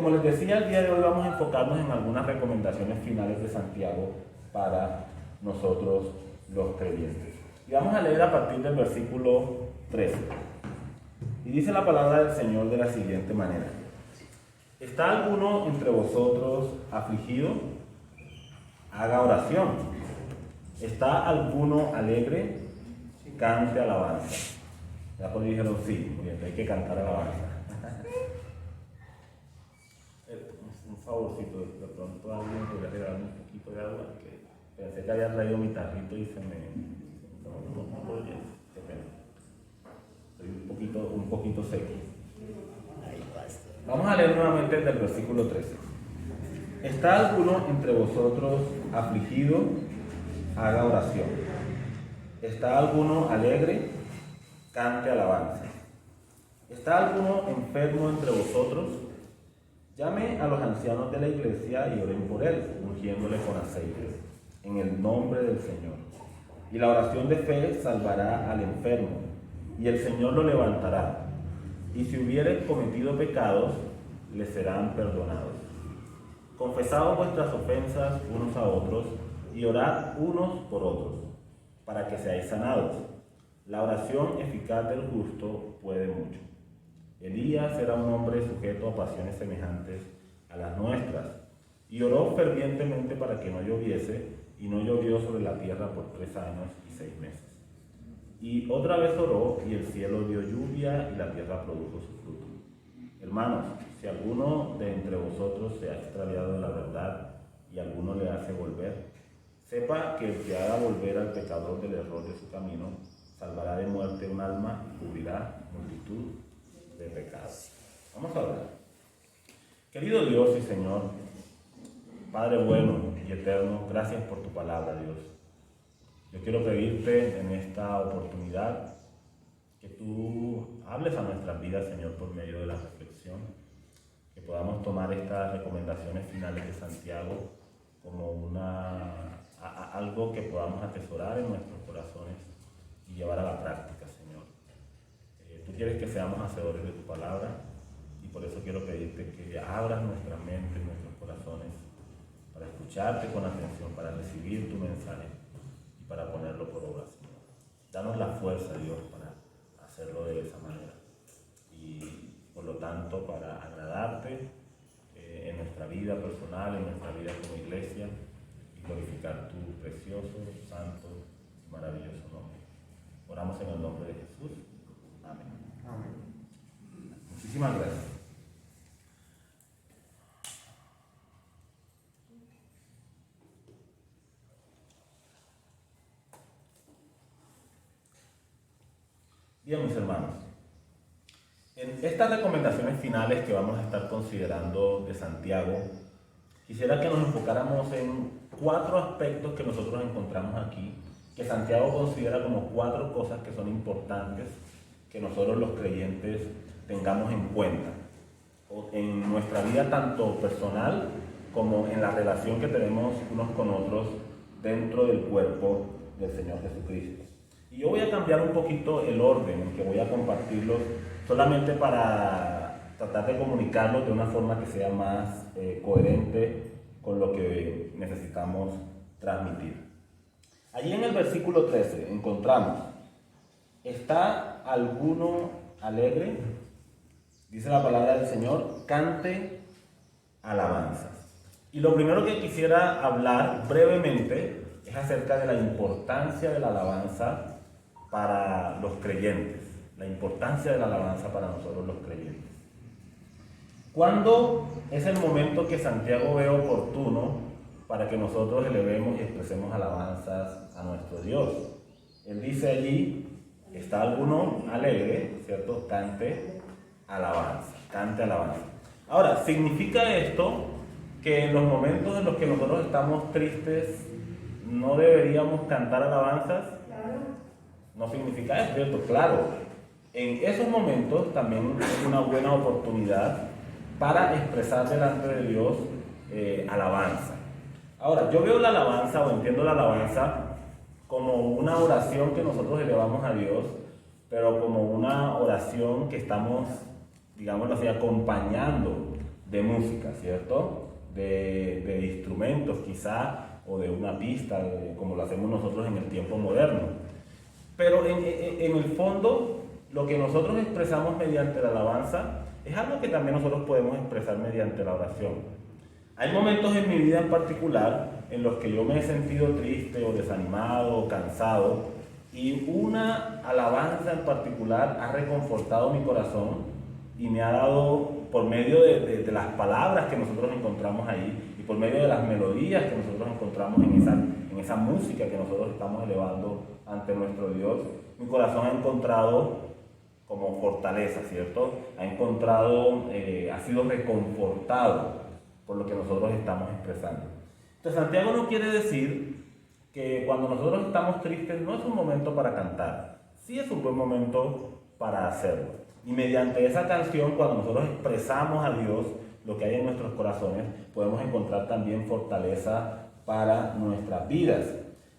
como les decía, el día de hoy vamos a enfocarnos en algunas recomendaciones finales de Santiago para nosotros los creyentes. Y vamos a leer a partir del versículo 13. Y dice la palabra del Señor de la siguiente manera: ¿está alguno entre vosotros afligido? Haga oración. ¿Está alguno alegre? Cante alabanza. Ya pues dijeron sí, muy bien, hay que cantar alabanza. Un favorcito, de pronto alguien podría regalarme un poquito de agua, que pensé que había traído mi tarrito y se me... No, oye, qué pena. Estoy un poquito seco. Vamos a leer nuevamente desde el versículo 13. ¿Está alguno entre vosotros afligido? Haga oración. ¿Está alguno alegre? Cante alabanza. ¿Está alguno enfermo entre vosotros? Llame a los ancianos de la iglesia y oren por él, ungiéndole con aceite, en el nombre del Señor. Y la oración de fe salvará al enfermo, y el Señor lo levantará. Y si hubiere cometido pecados, le serán perdonados. Confesaos vuestras ofensas unos a otros, y orad unos por otros, para que seáis sanados. La oración eficaz del justo puede mucho. Elías era un hombre sujeto a pasiones semejantes a las nuestras, y oró fervientemente para que no lloviese, y no llovió sobre la tierra por 3 años y 6 meses. Y otra vez oró, y el cielo dio lluvia, y la tierra produjo su fruto. Hermanos, si alguno de entre vosotros se ha extraviado de la verdad, y alguno le hace volver, sepa que el que haga volver al pecador del error de su camino, salvará de muerte un alma y cubrirá multitud de pecados. Vamos a hablar. Querido Dios y Señor, Padre bueno y eterno, gracias por tu palabra, Dios. Yo quiero pedirte en esta oportunidad que tú hables a nuestras vidas, Señor, por medio de la reflexión, que podamos tomar estas recomendaciones finales de Santiago como algo que podamos atesorar en nuestros corazones y llevar a la práctica, Señor. Tú quieres que seamos hacedores de tu palabra, y por eso quiero pedirte que abras nuestra mente y nuestros corazones para escucharte con atención, para recibir tu mensaje y para ponerlo por obra, Señor. Danos la fuerza, Dios, para hacerlo de esa manera y, por lo tanto, para agradarte en nuestra vida personal, en nuestra vida como iglesia, y glorificar tu precioso, santo y maravilloso nombre. Oramos en el nombre de Jesús. Amén. Amén. Muchísimas gracias. Bien, mis hermanos, en estas recomendaciones finales que vamos a estar considerando de Santiago, quisiera que nos enfocáramos en 4 aspectos que nosotros encontramos aquí, que Santiago considera como 4 cosas que son importantes que nosotros los creyentes tengamos en cuenta en nuestra vida, tanto personal como en la relación que tenemos unos con otros dentro del cuerpo del Señor Jesucristo. Y yo voy a cambiar un poquito el orden en que voy a compartirlos, solamente para tratar de comunicarlos de una forma que sea más coherente con lo que necesitamos transmitir. Allí en el versículo 13 encontramos: ¿está alguno alegre? Dice la palabra del Señor: cante alabanzas. Y lo primero que quisiera hablar brevemente es acerca de la importancia de la alabanza para los creyentes, la importancia de la alabanza para nosotros los creyentes. ¿Cuándo es el momento que Santiago ve oportuno para que nosotros elevemos y expresemos alabanzas a nuestro Dios? Él dice allí: ¿está alguno alegre? ¿Cierto? Cante alabanza, cante alabanza. Ahora, ¿significa esto que en los momentos en los que nosotros estamos tristes no deberíamos cantar alabanzas? No significa eso, ¿cierto? Claro, en esos momentos también es una buena oportunidad para expresar delante de Dios alabanza. Ahora, yo veo la alabanza, o entiendo la alabanza como una oración que nosotros elevamos a Dios, pero como una oración que estamos, digámoslo así, acompañando de música, ¿cierto? De instrumentos quizá, o de una pista, como lo hacemos nosotros en el tiempo moderno. Pero en el fondo, lo que nosotros expresamos mediante la alabanza es algo que también nosotros podemos expresar mediante la oración. Hay momentos en mi vida en particular en los que yo me he sentido triste o desanimado o cansado, y una alabanza en particular ha reconfortado mi corazón y me ha dado, por medio de las palabras que nosotros encontramos ahí y por medio de las melodías que nosotros encontramos en esa música que nosotros estamos elevando ante nuestro Dios, mi corazón ha encontrado como fortaleza, ¿cierto? Ha sido reconfortado por lo que nosotros estamos expresando. Entonces, Santiago no quiere decir que cuando nosotros estamos tristes no es un momento para cantar. Sí es un buen momento para hacerlo. Y mediante esa canción, cuando nosotros expresamos a Dios lo que hay en nuestros corazones, podemos encontrar también fortaleza para nuestras vidas.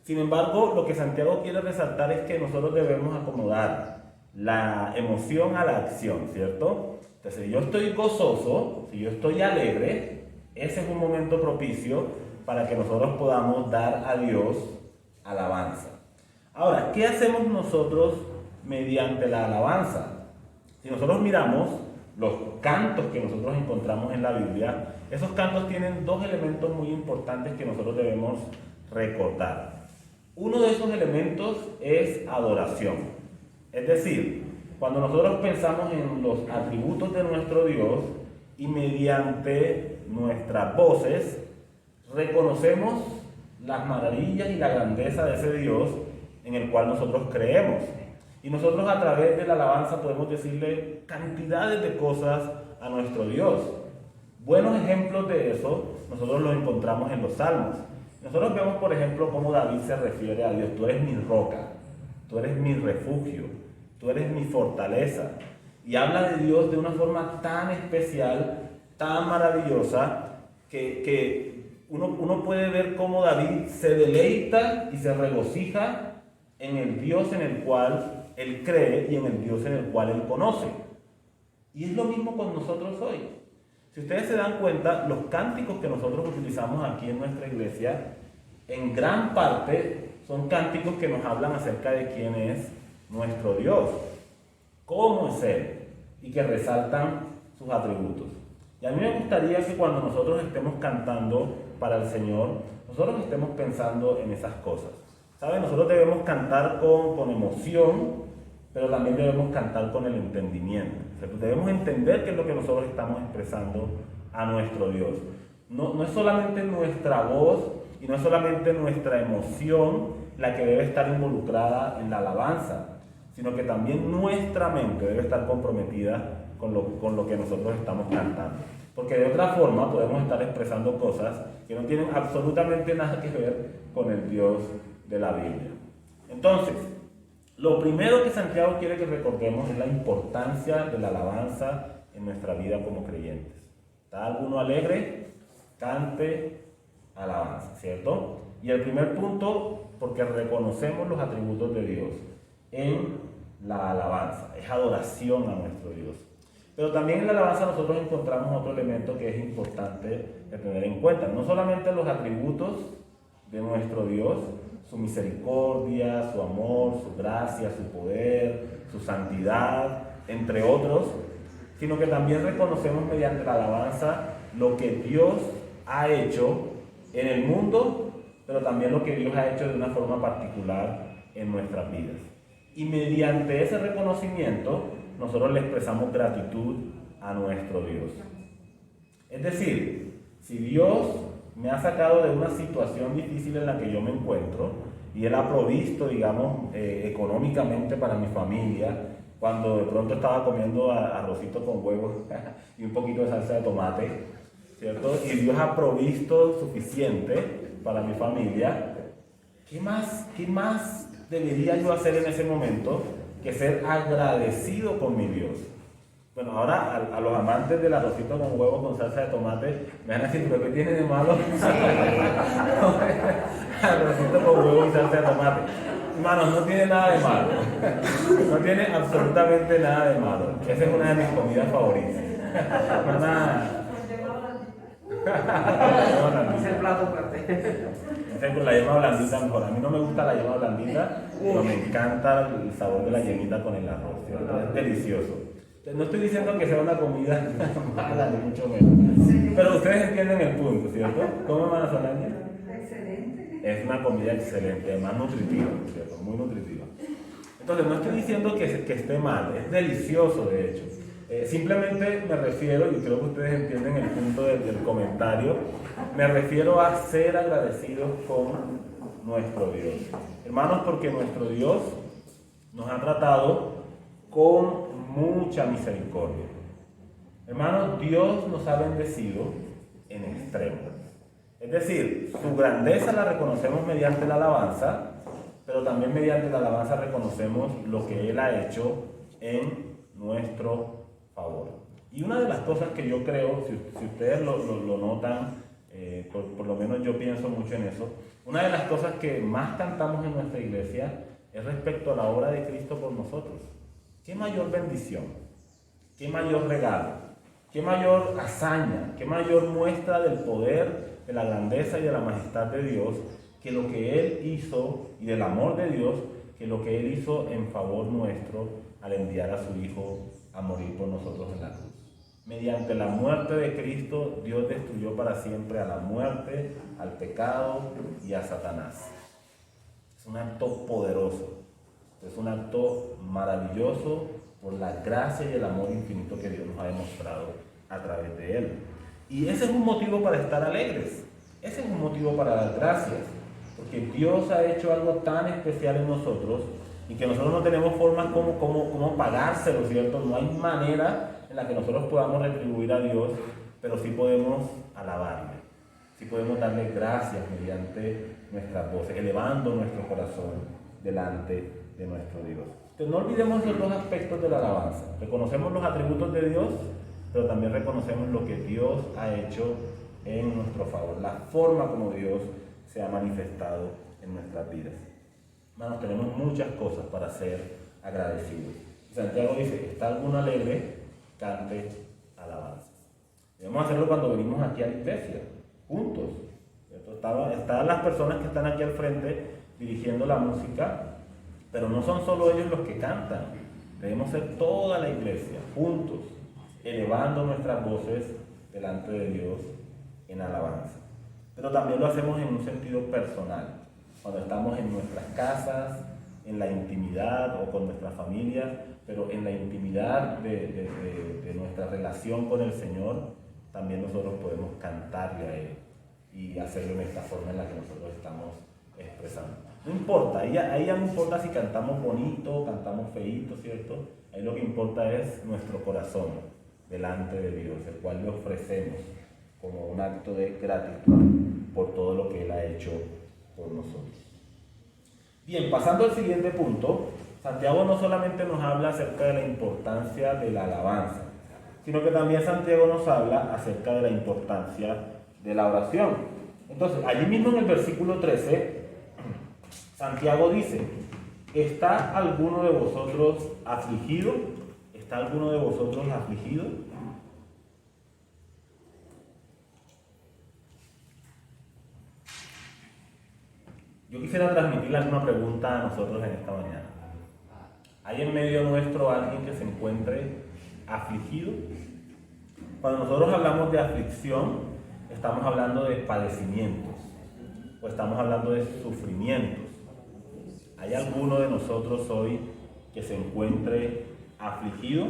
Sin embargo, lo que Santiago quiere resaltar es que nosotros debemos acomodar la emoción a la acción, ¿cierto? Entonces, si yo estoy gozoso, si yo estoy alegre, ese es un momento propicio para que nosotros podamos dar a Dios alabanza. Ahora, ¿qué hacemos nosotros mediante la alabanza? Si nosotros miramos los cantos que nosotros encontramos en la Biblia, esos cantos tienen dos elementos muy importantes que nosotros debemos recordar. Uno de esos elementos es adoración. Es decir, cuando nosotros pensamos en los atributos de nuestro Dios y mediante nuestras voces reconocemos las maravillas y la grandeza de ese Dios en el cual nosotros creemos. Y nosotros a través de la alabanza podemos decirle cantidades de cosas a nuestro Dios. Buenos ejemplos de eso nosotros los encontramos en los Salmos. Nosotros vemos, por ejemplo, cómo David se refiere a Dios: tú eres mi roca, tú eres mi refugio, tú eres mi fortaleza. Y habla de Dios de una forma tan especial, tan maravillosa, que uno puede ver cómo David se deleita y se regocija en el Dios en el cual él cree y en el Dios en el cual él conoce. Y es lo mismo con nosotros hoy. Si ustedes se dan cuenta, los cánticos que nosotros utilizamos aquí en nuestra iglesia, en gran parte son cánticos que nos hablan acerca de quién es nuestro Dios, cómo es Él, y que resaltan sus atributos. Y a mí me gustaría que cuando nosotros estemos cantando para el Señor, nosotros estemos pensando en esas cosas. ¿Saben? Nosotros debemos cantar con emoción, pero también debemos cantar con el entendimiento. O sea, debemos entender qué es lo que nosotros estamos expresando a nuestro Dios. No es solamente nuestra voz y no es solamente nuestra emoción la que debe estar involucrada en la alabanza, sino que también nuestra mente debe estar comprometida con lo que nosotros estamos cantando. Porque de otra forma podemos estar expresando cosas que no tienen absolutamente nada que ver con el Dios de la Biblia. Entonces, lo primero que Santiago quiere que recordemos es la importancia de la alabanza en nuestra vida como creyentes. ¿Está alguno alegre? Cante alabanza, ¿cierto? Y el primer punto, porque reconocemos los atributos de Dios en la alabanza, es adoración a nuestro Dios. Pero también en la alabanza nosotros encontramos otro elemento que es importante de tener en cuenta. No solamente los atributos de nuestro Dios, su misericordia, su amor, su gracia, su poder, su santidad, entre otros, sino que también reconocemos mediante la alabanza lo que Dios ha hecho en el mundo, pero también lo que Dios ha hecho de una forma particular en nuestras vidas. Y mediante ese reconocimiento, nosotros le expresamos gratitud a nuestro Dios. Es decir, si Dios me ha sacado de una situación difícil en la que yo me encuentro, y Él ha provisto, digamos, económicamente para mi familia, cuando de pronto estaba comiendo arrocito con huevos y un poquito de salsa de tomate, ¿cierto? Y Dios ha provisto suficiente para mi familia, ¿qué más debería yo hacer en ese momento que ser agradecido con mi Dios? Bueno, ahora a los amantes del arrocito con huevo con salsa de tomate me van a decir, ¿pero qué tiene de malo? Arrocito con huevo y salsa de tomate. Hermanos, no tiene nada de malo. No tiene absolutamente nada de malo. Esa es una de mis comidas favoritas. Es el plato fuerte. Con la yema blandita mejor. A mí no me gusta la yema blandita, pero me encanta el sabor de la yemita con el arroz, ¿cierto? Es delicioso. No estoy diciendo que sea una comida mala, ni mucho menos. Pero ustedes entienden el punto, ¿cierto? ¿Cómo van a sonar? Excelente. Es una comida excelente, además nutritiva, ¿cierto? Muy nutritiva. Entonces, no estoy diciendo que esté mal, es delicioso de hecho. Simplemente me refiero, y creo que ustedes entienden el punto del comentario, me refiero a ser agradecidos con nuestro Dios. Hermanos, porque nuestro Dios nos ha tratado con mucha misericordia. Hermanos, Dios nos ha bendecido en extremo. Es decir, su grandeza la reconocemos mediante la alabanza, pero también mediante la alabanza reconocemos lo que Él ha hecho en nuestro favor. Y una de las cosas que yo creo, si ustedes lo notan, por lo menos yo pienso mucho en eso, una de las cosas que más cantamos en nuestra iglesia es respecto a la obra de Cristo por nosotros. ¿Qué mayor bendición? ¿Qué mayor regalo? ¿Qué mayor hazaña? ¿Qué mayor muestra del poder, de la grandeza y de la majestad de Dios que lo que Él hizo, y del amor de Dios, que lo que Él hizo en favor nuestro al enviar a su Hijo a morir por nosotros en la cruz? Mediante la muerte de Cristo, Dios destruyó para siempre a la muerte, al pecado y a Satanás. Es un acto poderoso, es un acto maravilloso por la gracia y el amor infinito que Dios nos ha demostrado a través de Él. Y ese es un motivo para estar alegres, ese es un motivo para dar gracias, porque Dios ha hecho algo tan especial en nosotros y que nosotros no tenemos formas como pagárselo, ¿cierto? No hay manera en la que nosotros podamos retribuir a Dios, pero sí podemos alabarle, sí podemos darle gracias mediante nuestras voces, elevando nuestro corazón delante de nuestro Dios. Entonces no olvidemos los dos aspectos de la alabanza. Reconocemos los atributos de Dios, pero también reconocemos lo que Dios ha hecho en nuestro favor, la forma como Dios se ha manifestado en nuestras vidas. Hermanos, tenemos muchas cosas para ser agradecidos. Santiago dice, ¿está alguno alegre? Cante alabanzas. Debemos hacerlo cuando venimos aquí a la iglesia, juntos. Están las personas que están aquí al frente dirigiendo la música, pero no son solo ellos los que cantan. Debemos ser toda la iglesia, juntos, elevando nuestras voces delante de Dios en alabanza. Pero también lo hacemos en un sentido personal, cuando estamos en nuestras casas, en la intimidad o con nuestras familias, pero en la intimidad de nuestra relación con el Señor, también nosotros podemos cantarle a Él y hacerlo en esta forma en la que nosotros estamos expresando. No importa, ahí ya no importa si cantamos bonito, cantamos feíto, ¿cierto? Ahí lo que importa es nuestro corazón delante de Dios, el cual le ofrecemos como un acto de gratitud por todo lo que Él ha hecho por nosotros. Bien, pasando al siguiente punto, Santiago no solamente nos habla acerca de la importancia de la alabanza, sino que también Santiago nos habla acerca de la importancia de la oración. Entonces, allí mismo en el versículo 13, Santiago dice, ¿está alguno de vosotros afligido? ¿Está alguno de vosotros afligido? Yo quisiera transmitirle alguna pregunta a nosotros en esta mañana. ¿Hay en medio nuestro alguien que se encuentre afligido? Cuando nosotros hablamos de aflicción, estamos hablando de padecimientos, o estamos hablando de sufrimientos. ¿Hay alguno de nosotros hoy que se encuentre afligido?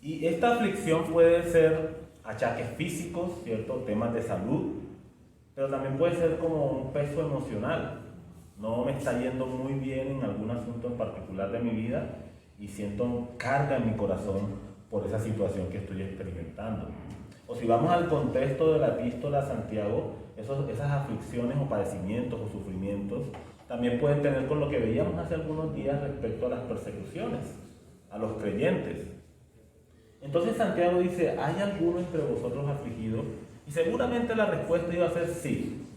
Y esta aflicción puede ser achaques físicos, ¿cierto? Temas de salud, pero también puede ser como un peso emocional. No me está yendo muy bien en algún asunto en particular de mi vida y siento carga en mi corazón por esa situación que estoy experimentando. O si vamos al contexto de la epístola a Santiago, esas aflicciones o padecimientos o sufrimientos también pueden tener con lo que veíamos hace algunos días respecto a las persecuciones, a los creyentes. Entonces Santiago dice, ¿hay alguno entre vosotros afligido? Y seguramente la respuesta iba a ser sí.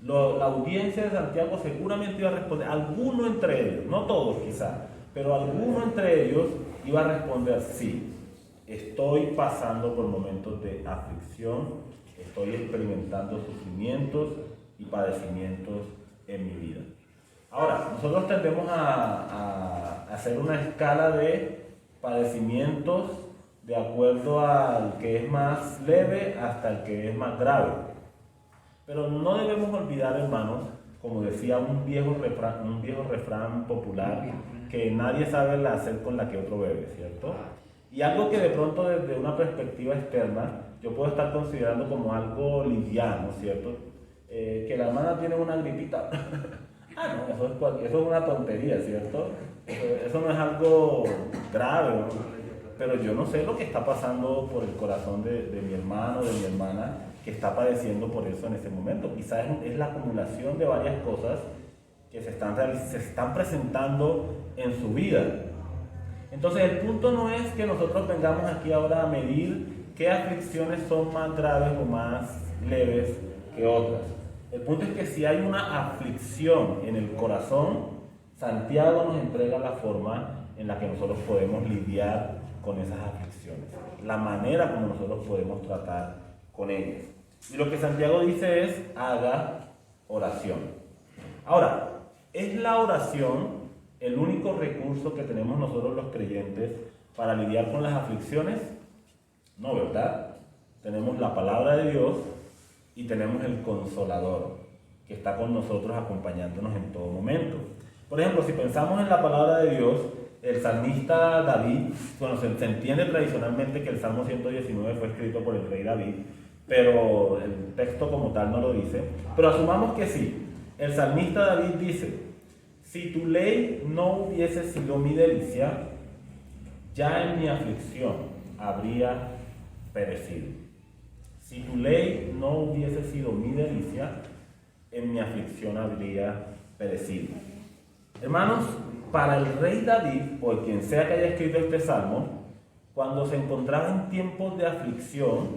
La audiencia de Santiago seguramente iba a responder, alguno entre ellos, no todos quizá, pero alguno entre ellos iba a responder sí. Estoy pasando por momentos de aflicción, Estoy experimentando sufrimientos y padecimientos en mi vida. Ahora, nosotros tendemos a hacer una escala de padecimientos de acuerdo al que es más leve hasta el que es más grave. Pero no debemos olvidar, hermanos, como decía un viejo refrán popular, que nadie sabe la sed con la que otro bebe, ¿cierto? Y algo que de pronto desde una perspectiva externa yo puedo estar considerando como algo liviano, ¿cierto? Que la hermana tiene una gripita. No, eso es una tontería, ¿cierto? Eso no es algo grave, ¿no? Pero yo no sé lo que está pasando por el corazón de mi hermano, de mi hermana, que está padeciendo por eso en ese momento. Quizás es la acumulación de varias cosas que se están presentando en su vida. Entonces el punto no es que nosotros vengamos aquí ahora a medir qué aflicciones son más graves o más leves que otras. El punto es que si hay una aflicción en el corazón, Santiago nos entrega la forma en la que nosotros podemos lidiar con esas aflicciones, la manera como nosotros podemos tratar con ellas. Y lo que Santiago dice es, haga oración. Ahora, ¿es la oración el único recurso que tenemos nosotros los creyentes para lidiar con las aflicciones? No, ¿verdad? Tenemos la palabra de Dios y tenemos el Consolador, que está con nosotros acompañándonos en todo momento. Por ejemplo, si pensamos en la palabra de Dios, el salmista David, bueno, se entiende tradicionalmente que el Salmo 119 fue escrito por el rey David, pero el texto como tal no lo dice, pero asumamos que sí. El salmista David dice, si tu ley no hubiese sido mi delicia, ya en mi aflicción habría perecido. Si tu ley no hubiese sido mi delicia, en mi aflicción habría perecido. Hermanos, para el rey David, o quien sea que haya escrito este salmo, cuando se encontraba en tiempos de aflicción,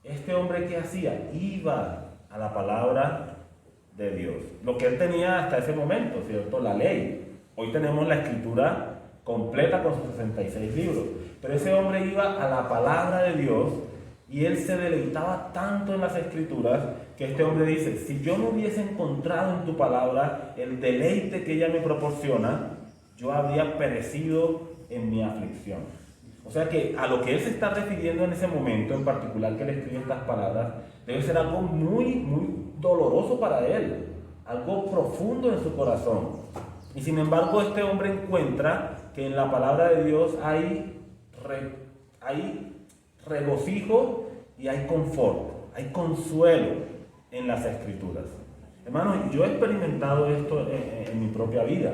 este hombre, ¿qué hacía? Iba a la palabra de Dios. Lo que él tenía hasta ese momento, ¿cierto? La ley. Hoy tenemos la escritura completa con sus 66 libros. Pero ese hombre iba a la palabra de Dios y él se deleitaba tanto en las escrituras que este hombre dice, si yo no hubiese encontrado en tu palabra el deleite que ella me proporciona, yo habría perecido en mi aflicción. O sea que a lo que él se está refiriendo en ese momento en particular que le escribe estas palabras, debe ser algo muy, muy doloroso para él, algo profundo en su corazón. Y sin embargo este hombre encuentra que en la palabra de Dios hay regocijo y hay confort, hay consuelo en las escrituras. Hermanos, yo he experimentado esto en mi propia vida,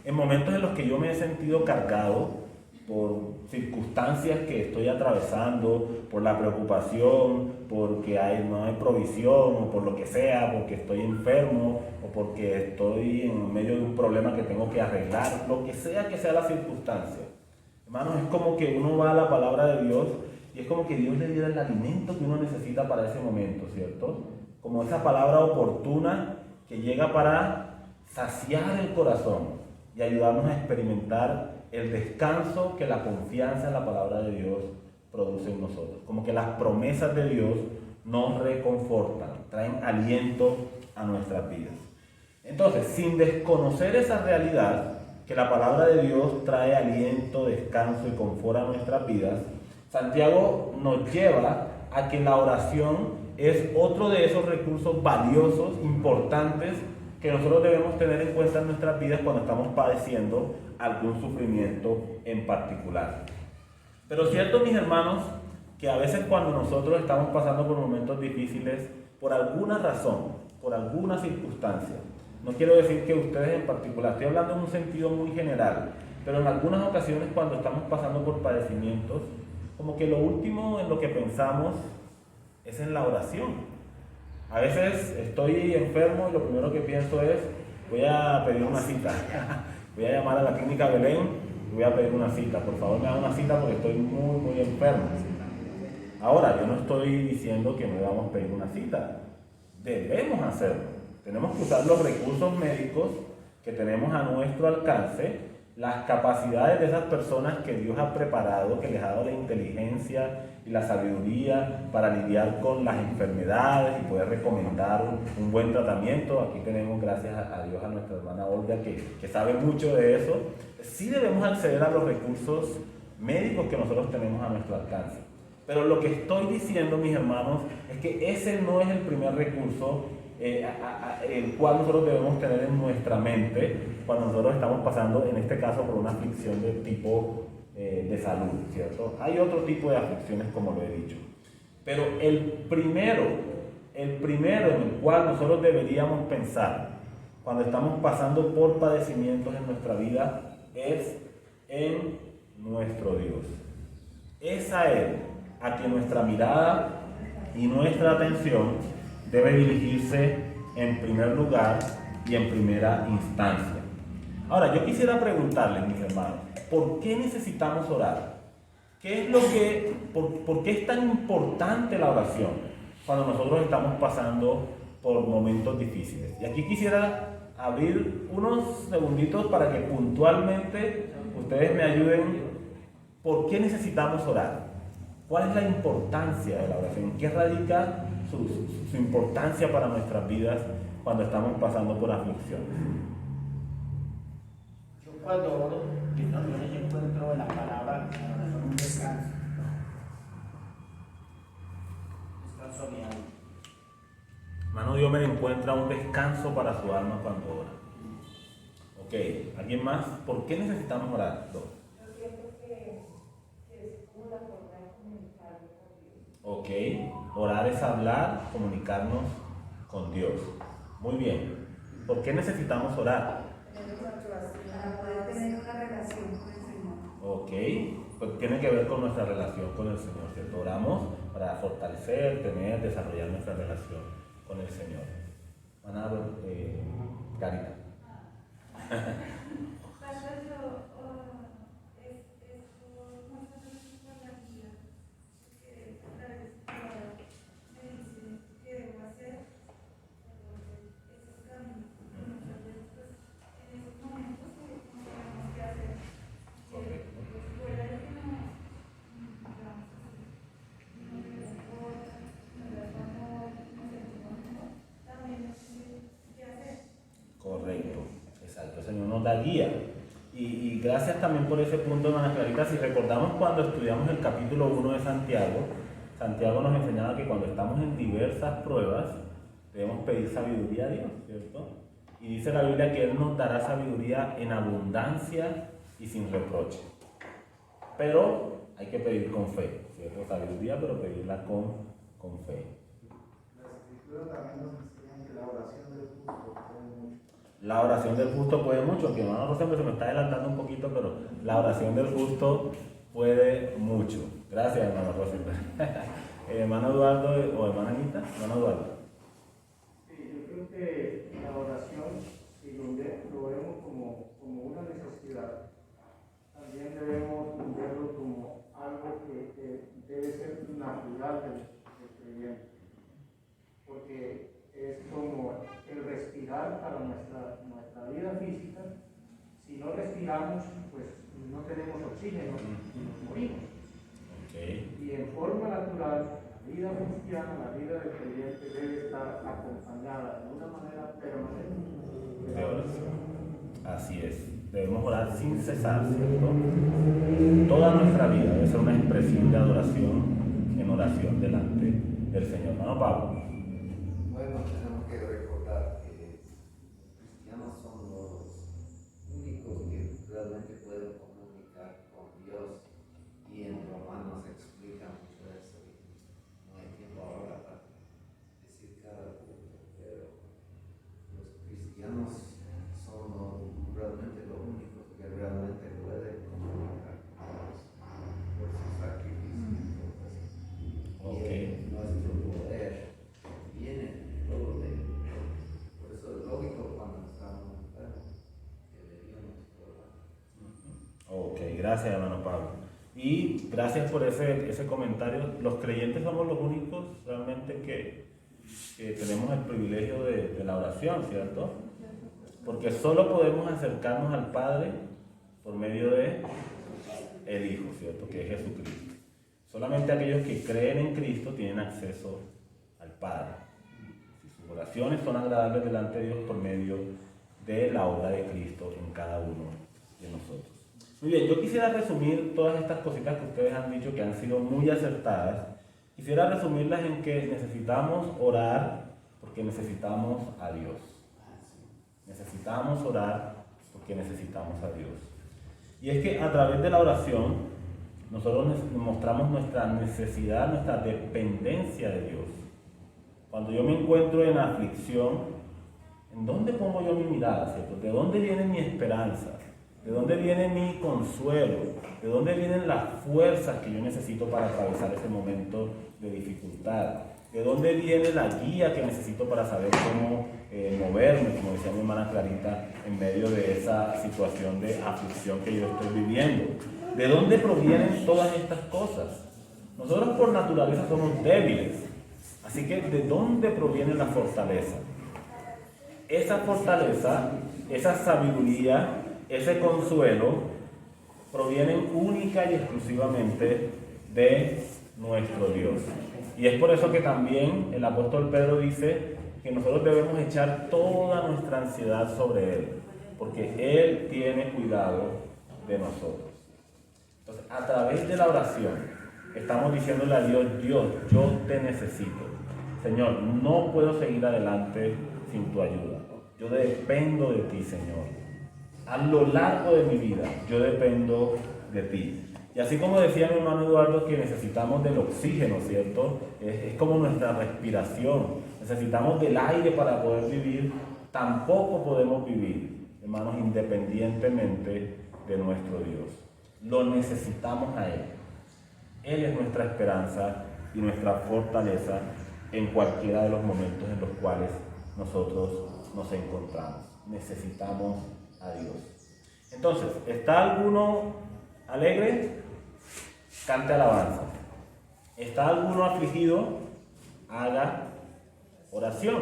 en momentos en los que yo me he sentido cargado por circunstancias que estoy atravesando, por la preocupación, porque no hay provisión, o por lo que sea, porque estoy enfermo, o porque estoy en medio de un problema que tengo que arreglar, lo que sea la circunstancia. Hermanos, es como que uno va a la palabra de Dios y es como que Dios le diera el alimento que uno necesita para ese momento, ¿cierto? Como esa palabra oportuna que llega para saciar el corazón y ayudarnos a experimentar el descanso que la confianza en la palabra de Dios produce en nosotros. Como que las promesas de Dios nos reconfortan, traen aliento a nuestras vidas. Entonces, sin desconocer esa realidad, que la palabra de Dios trae aliento, descanso y confort a nuestras vidas, Santiago nos lleva a que la oración es otro de esos recursos valiosos, importantes, que nosotros debemos tener en cuenta en nuestras vidas cuando estamos padeciendo algún sufrimiento en particular. Pero cierto, mis hermanos, que a veces cuando nosotros estamos pasando por momentos difíciles, por alguna razón, por alguna circunstancia, no quiero decir que ustedes en particular, estoy hablando en un sentido muy general, pero en algunas ocasiones cuando estamos pasando por padecimientos, como que lo último en lo que pensamos es en la oración. A veces estoy enfermo y lo primero que pienso es, voy a pedir una cita, voy a llamar a la clínica Belén y voy a pedir una cita, por favor me hagan una cita porque estoy muy, muy enfermo. Ahora, yo no estoy diciendo que no debamos pedir una cita, debemos hacerlo, tenemos que usar los recursos médicos que tenemos a nuestro alcance las capacidades de esas personas que Dios ha preparado, que les ha dado la inteligencia y la sabiduría para lidiar con las enfermedades y poder recomendar un buen tratamiento. Aquí tenemos, gracias a Dios, a nuestra hermana Olga que sabe mucho de eso. Sí debemos acceder a los recursos médicos que nosotros tenemos a nuestro alcance. Pero lo que estoy diciendo, mis hermanos, es que ese no es el primer recurso el cual nosotros debemos tener en nuestra mente cuando nosotros estamos pasando, en este caso, por una aflicción de tipo de salud, ¿cierto? Hay otro tipo de aflicciones, como lo he dicho. Pero el primero en el cual nosotros deberíamos pensar cuando estamos pasando por padecimientos en nuestra vida es en nuestro Dios. Es a Él a quien nuestra mirada y nuestra atención debe dirigirse en primer lugar y en primera instancia. Ahora, yo quisiera preguntarles, mis hermanos, ¿por qué necesitamos orar? ¿Qué es por qué es tan importante la oración cuando nosotros estamos pasando por momentos difíciles? Y aquí quisiera abrir unos segunditos para que puntualmente ustedes me ayuden. ¿Por qué necesitamos orar? ¿Cuál es la importancia de la oración? ¿En qué radica su importancia para nuestras vidas cuando estamos pasando por aflicciones? Yo cuando oro, yo encuentro en la palabra un descanso. Descanso a mi alma. Hermano Diomer encuentra un descanso para su alma cuando ora. Ok, ¿alguien más? ¿Por qué necesitamos orar? Dos. Yo siento que es como la forma de comunicarnos con Dios. Ok, orar es hablar, comunicarnos con Dios. Muy bien. ¿Por qué necesitamos orar? Para poder tener una relación con el Señor. Ok, pues tiene que ver con nuestra relación con el Señor, ¿cierto? Oramos para fortalecer, tener, desarrollar nuestra relación con el Señor. Carita. Correcto, exacto. El Señor nos da guía. Y gracias también por ese punto, hermana Clarita. Si recordamos cuando estudiamos el capítulo 1 de Santiago, Santiago nos enseñaba que cuando estamos en diversas pruebas, debemos pedir sabiduría a Dios, ¿cierto? Y dice la Biblia que Él nos dará sabiduría en abundancia y sin reproche. Pero hay que pedir con fe, ¿cierto? Sabiduría, pero pedirla con fe. Las escrituras también nos enseñan que la oración del justo puede mucho. La oración del justo puede mucho, que hermano Rosendo se me está adelantando un poquito, pero la oración del justo puede mucho. Gracias, hermano Rosendo. Hermano Eduardo o hermana Anita, hermano Eduardo. Sí, yo creo que la oración, si lo vemos como una necesidad, también debemos verlo como algo que debe ser natural del creyente. Porque es como el respirar para nuestra vida física. Si no respiramos, pues no tenemos oxígeno y nos morimos. Okay. Y en forma natural, la vida cristiana, la vida del creyente debe estar acompañada de una manera permanente De oración. Así es. Debemos orar sin cesar, ¿cierto? Toda nuestra vida debe ser una expresión de adoración en oración delante del Señor. Hermano Pablo. Bueno, tenemos que recordar que los cristianos son los únicos que realmente pueden comunicar con Dios, y en Romanos se explica mucho eso, y no hay tiempo ahora para decir cada punto, pero los cristianos son realmente los únicos que realmente pueden comunicar con Dios por su sacrificio y todo eso. Y nuestro poder viene todo de Dios. Por eso es lógico cuando estamos enfermos que deberíamos orar. Ok, gracias, hermano Pablo. Y gracias por ese comentario. Los creyentes somos los únicos realmente que tenemos el privilegio de la oración, ¿cierto? Porque solo podemos acercarnos al Padre por medio de el Hijo, ¿cierto? Que es Jesucristo. Solamente aquellos que creen en Cristo tienen acceso al Padre. Sus oraciones son agradables delante de Dios por medio de la obra de Cristo en cada uno de nosotros. Muy bien, yo quisiera resumir todas estas cositas que ustedes han dicho que han sido muy acertadas. Quisiera resumirlas en que necesitamos orar porque necesitamos a Dios. Necesitamos orar porque necesitamos a Dios. Y es que a través de la oración nosotros mostramos nuestra necesidad, nuestra dependencia de Dios. Cuando yo me encuentro en aflicción, ¿en dónde pongo yo mi mirada, cierto? ¿De dónde viene mi esperanza? ¿De dónde viene mi consuelo? ¿De dónde vienen las fuerzas que yo necesito para atravesar ese momento de dificultad? ¿De dónde viene la guía que necesito para saber cómo moverme, como decía mi hermana Clarita, en medio de esa situación de aflicción que yo estoy viviendo? ¿De dónde provienen todas estas cosas? Nosotros por naturaleza somos débiles, así que ¿de dónde proviene la fortaleza? Esa fortaleza, esa sabiduría, ese consuelo provienen única y exclusivamente de nuestro Dios. Y es por eso que también el apóstol Pedro dice que nosotros debemos echar toda nuestra ansiedad sobre Él, porque Él tiene cuidado de nosotros. Entonces, a través de la oración, estamos diciéndole a Dios, Dios, yo te necesito. Señor, no puedo seguir adelante sin tu ayuda. Yo dependo de ti, Señor. A lo largo de mi vida, yo dependo de ti. Y así como decía mi hermano Eduardo que necesitamos del oxígeno, ¿cierto? Es como nuestra respiración. Necesitamos del aire para poder vivir. Tampoco podemos vivir, hermanos, independientemente de nuestro Dios. Lo necesitamos a Él. Él es nuestra esperanza y nuestra fortaleza en cualquiera de los momentos en los cuales nosotros nos encontramos. Necesitamos a Dios. Entonces, ¿está alguno alegre? Cante alabanza. ¿Está alguno afligido? Haga oración.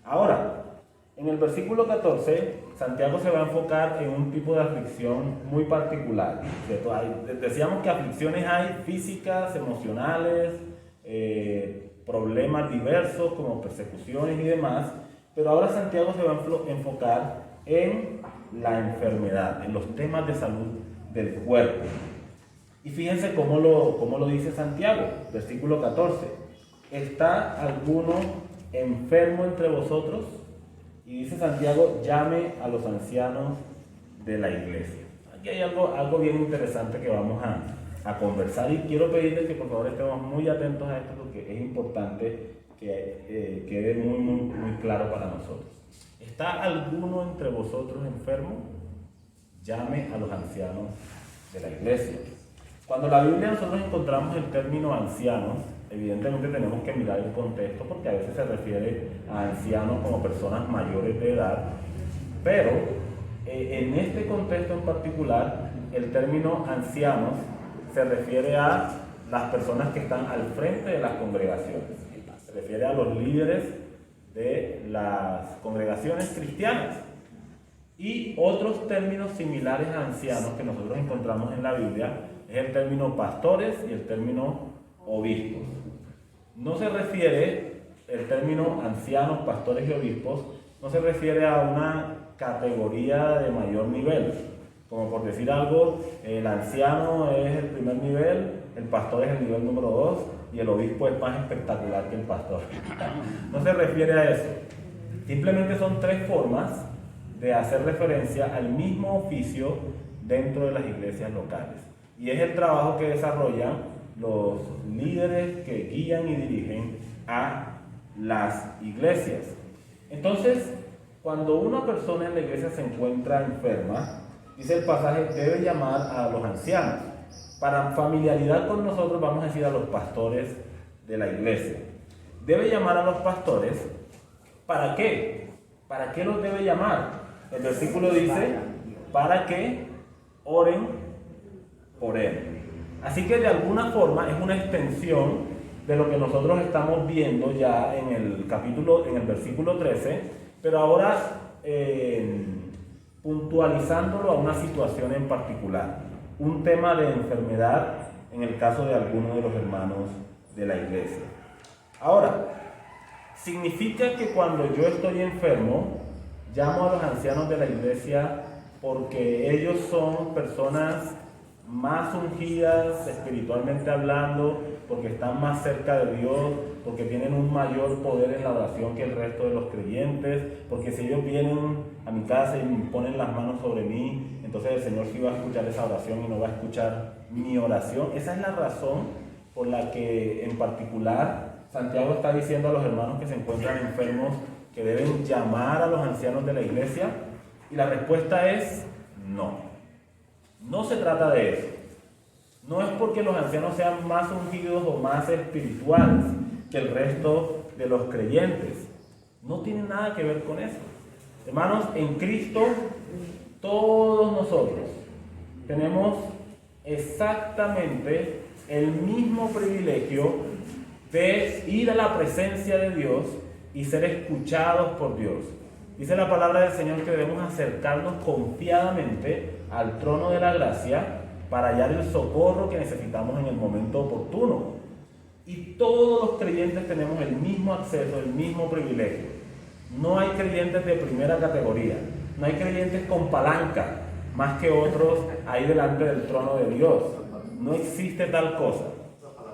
Ahora, en el versículo 14, Santiago se va a enfocar en un tipo de aflicción muy particular, ¿cierto? Decíamos que aflicciones hay físicas, emocionales, problemas diversos como persecuciones y demás, pero ahora Santiago se va a enfocar en la enfermedad, en los temas de salud del cuerpo. Y fíjense cómo lo dice Santiago, versículo 14. ¿Está alguno enfermo entre vosotros? Y dice Santiago, llame a los ancianos de la iglesia. Aquí hay algo bien interesante que vamos a conversar y quiero pedirles que por favor estemos muy atentos a esto porque es importante que quede muy claro para nosotros. ¿Está alguno entre vosotros enfermo? Llame a los ancianos de la iglesia. Cuando en la Biblia nosotros encontramos el término ancianos, evidentemente tenemos que mirar el contexto porque a veces se refiere a ancianos como personas mayores de edad, pero en este contexto en particular, el término ancianos se refiere a las personas que están al frente de las congregaciones, se refiere a los líderes de las congregaciones cristianas. Y otros términos similares a ancianos que nosotros encontramos en la Biblia es el término pastores y el término obispos. No se refiere, el término ancianos, pastores y obispos, no se refiere a una categoría de mayor nivel. Como por decir algo, el anciano es el primer nivel, el pastor es el nivel número 2 y el obispo es más espectacular que el pastor. No se refiere a eso. Simplemente son tres formas de hacer referencia al mismo oficio dentro de las iglesias locales. Y es el trabajo que desarrollan los líderes que guían y dirigen a las iglesias. Entonces, cuando una persona en la iglesia se encuentra enferma, dice el pasaje, debe llamar a los ancianos. Para familiaridad con nosotros vamos a decir a los pastores de la iglesia. Debe llamar a los pastores, ¿para qué? ¿Para qué los debe llamar? El versículo dice, para que oren por él. Así que de alguna forma es una extensión de lo que nosotros estamos viendo ya en el versículo 13, pero ahora puntualizándolo a una situación en particular, un tema de enfermedad en el caso de alguno de los hermanos de la iglesia. Ahora, significa que cuando yo estoy enfermo, llamo a los ancianos de la iglesia porque ellos son personas más ungidas espiritualmente hablando, porque están más cerca de Dios, porque tienen un mayor poder en la oración que el resto de los creyentes, porque si ellos vienen a mi casa y me ponen las manos sobre mí, entonces el Señor sí va a escuchar esa oración y no va a escuchar mi oración. Esa es la razón por la que en particular Santiago está diciendo a los hermanos que se encuentran enfermos que deben llamar a los ancianos de la iglesia, y la respuesta es no. No se trata de eso. No es porque los ancianos sean más ungidos o más espirituales que el resto de los creyentes. No tiene nada que ver con eso. Hermanos, en Cristo todos nosotros tenemos exactamente el mismo privilegio de ir a la presencia de Dios y ser escuchados por Dios. Dice la palabra del Señor que debemos acercarnos confiadamente al trono de la gracia para hallar el socorro que necesitamos en el momento oportuno. Y todos los creyentes tenemos el mismo acceso, el mismo privilegio. No hay creyentes de primera categoría, no hay creyentes con palanca, más que otros ahí delante del trono de Dios. No existe tal cosa.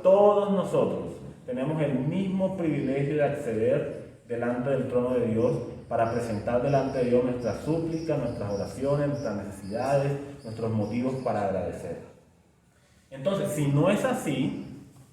Todos nosotros tenemos el mismo privilegio de acceder delante del trono de Dios para presentar delante de Dios nuestras súplicas, nuestras oraciones, nuestras necesidades, nuestros motivos para agradecer. Entonces, si no es así,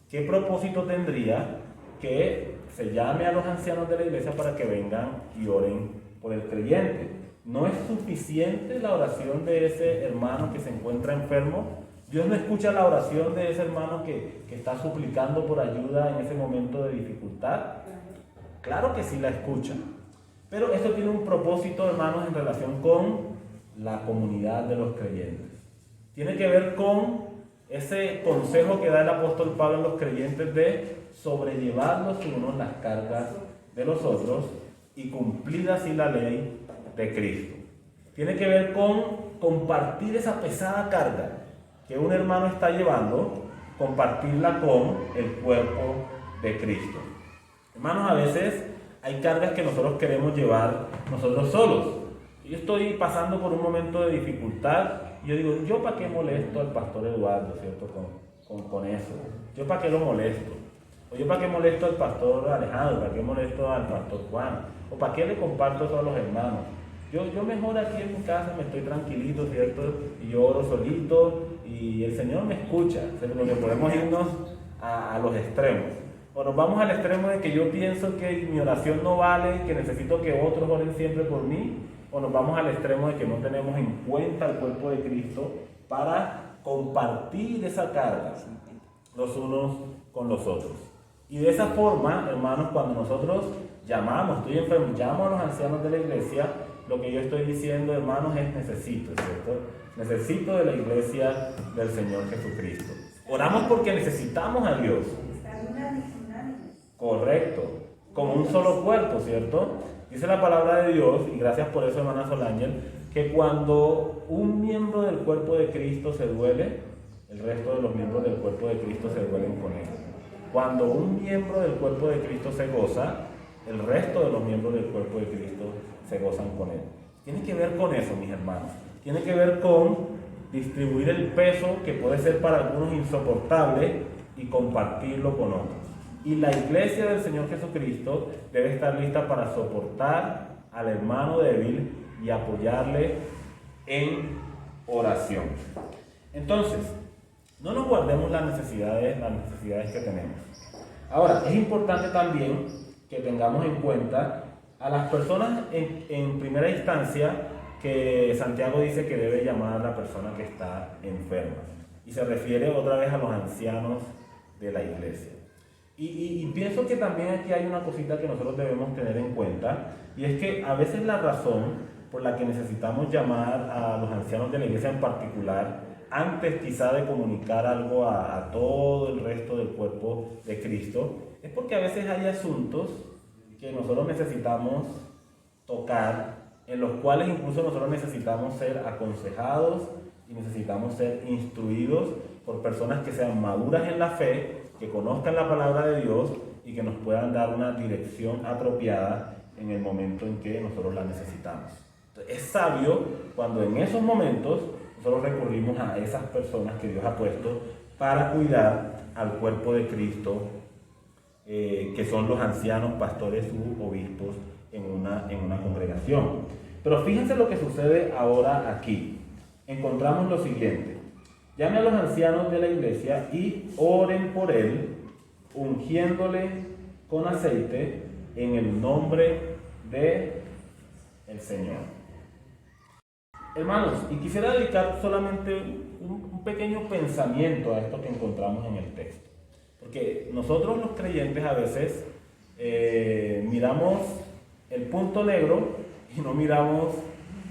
¿qué propósito tendría que se llame a los ancianos de la iglesia para que vengan y oren por el creyente? ¿No es suficiente la oración de ese hermano que se encuentra enfermo? ¿Dios no escucha la oración de ese hermano que está suplicando por ayuda en ese momento de dificultad? Claro que sí la escucha. Pero esto tiene un propósito, hermanos, en relación con la comunidad de los creyentes. Tiene que ver con ese consejo que da el apóstol Pablo a los creyentes de sobrellevar los unos las cargas de los otros y cumplir así la ley de Cristo. Tiene que ver con compartir esa pesada carga que un hermano está llevando, compartirla con el cuerpo de Cristo. Hermanos, a veces hay cargas que nosotros queremos llevar nosotros solos. Yo estoy pasando por un momento de dificultad y yo digo, ¿yo para qué molesto al pastor Eduardo, cierto? Con eso. ¿Yo para qué lo molesto? O yo para qué molesto al pastor Alejandro, para qué molesto al pastor Juan, o para qué le comparto eso a los hermanos. Yo mejor aquí en mi casa me estoy tranquilito, ¿cierto? Y yo oro solito y el Señor me escucha. Lo que podemos irnos a los extremos. O nos vamos al extremo de que yo pienso que mi oración no vale, que necesito que otros oren siempre por mí, o nos vamos al extremo de que no tenemos en cuenta el cuerpo de Cristo para compartir esa carga los unos con los otros. Y de esa forma, hermanos, cuando nosotros estoy enfermo, llamo a los ancianos de la iglesia, lo que yo estoy diciendo, hermanos, es necesito, ¿cierto? Necesito de la iglesia del Señor Jesucristo. Oramos porque necesitamos a Dios. Correcto, como un solo cuerpo, ¿cierto? Dice la palabra de Dios, y gracias por eso, hermana Solángel, que cuando un miembro del cuerpo de Cristo se duele, el resto de los miembros del cuerpo de Cristo se duelen con él. Cuando un miembro del cuerpo de Cristo se goza, el resto de los miembros del cuerpo de Cristo se gozan con él. Tiene que ver con eso, mis hermanos. Tiene que ver con distribuir el peso que puede ser para algunos insoportable y compartirlo con otros. Y la iglesia del Señor Jesucristo debe estar lista para soportar al hermano débil y apoyarle en oración. Entonces, no nos guardemos las necesidades que tenemos. Ahora, es importante también que tengamos en cuenta a las personas en primera instancia que Santiago dice que debe llamar a la persona que está enferma. Y se refiere otra vez a los ancianos de la iglesia. Y pienso que también aquí hay una cosita que nosotros debemos tener en cuenta, y es que a veces la razón por la que necesitamos llamar a los ancianos de la iglesia en particular, antes quizá de comunicar algo a todo el resto del cuerpo de Cristo, es porque a veces hay asuntos que nosotros necesitamos tocar en los cuales incluso nosotros necesitamos ser aconsejados y necesitamos ser instruidos por personas que sean maduras en la fe, que conozcan la palabra de Dios y que nos puedan dar una dirección apropiada en el momento en que nosotros la necesitamos. Entonces, es sabio cuando en esos momentos nosotros recurrimos a esas personas que Dios ha puesto para cuidar al cuerpo de Cristo, que son los ancianos, pastores u obispos en una congregación. Pero fíjense lo que sucede ahora aquí. Encontramos lo siguiente: llame a los ancianos de la iglesia y oren por él, ungiéndole con aceite en el nombre de el Señor. Hermanos, y quisiera dedicar solamente un pequeño pensamiento a esto que encontramos en el texto. Porque nosotros los creyentes a veces miramos el punto negro y no miramos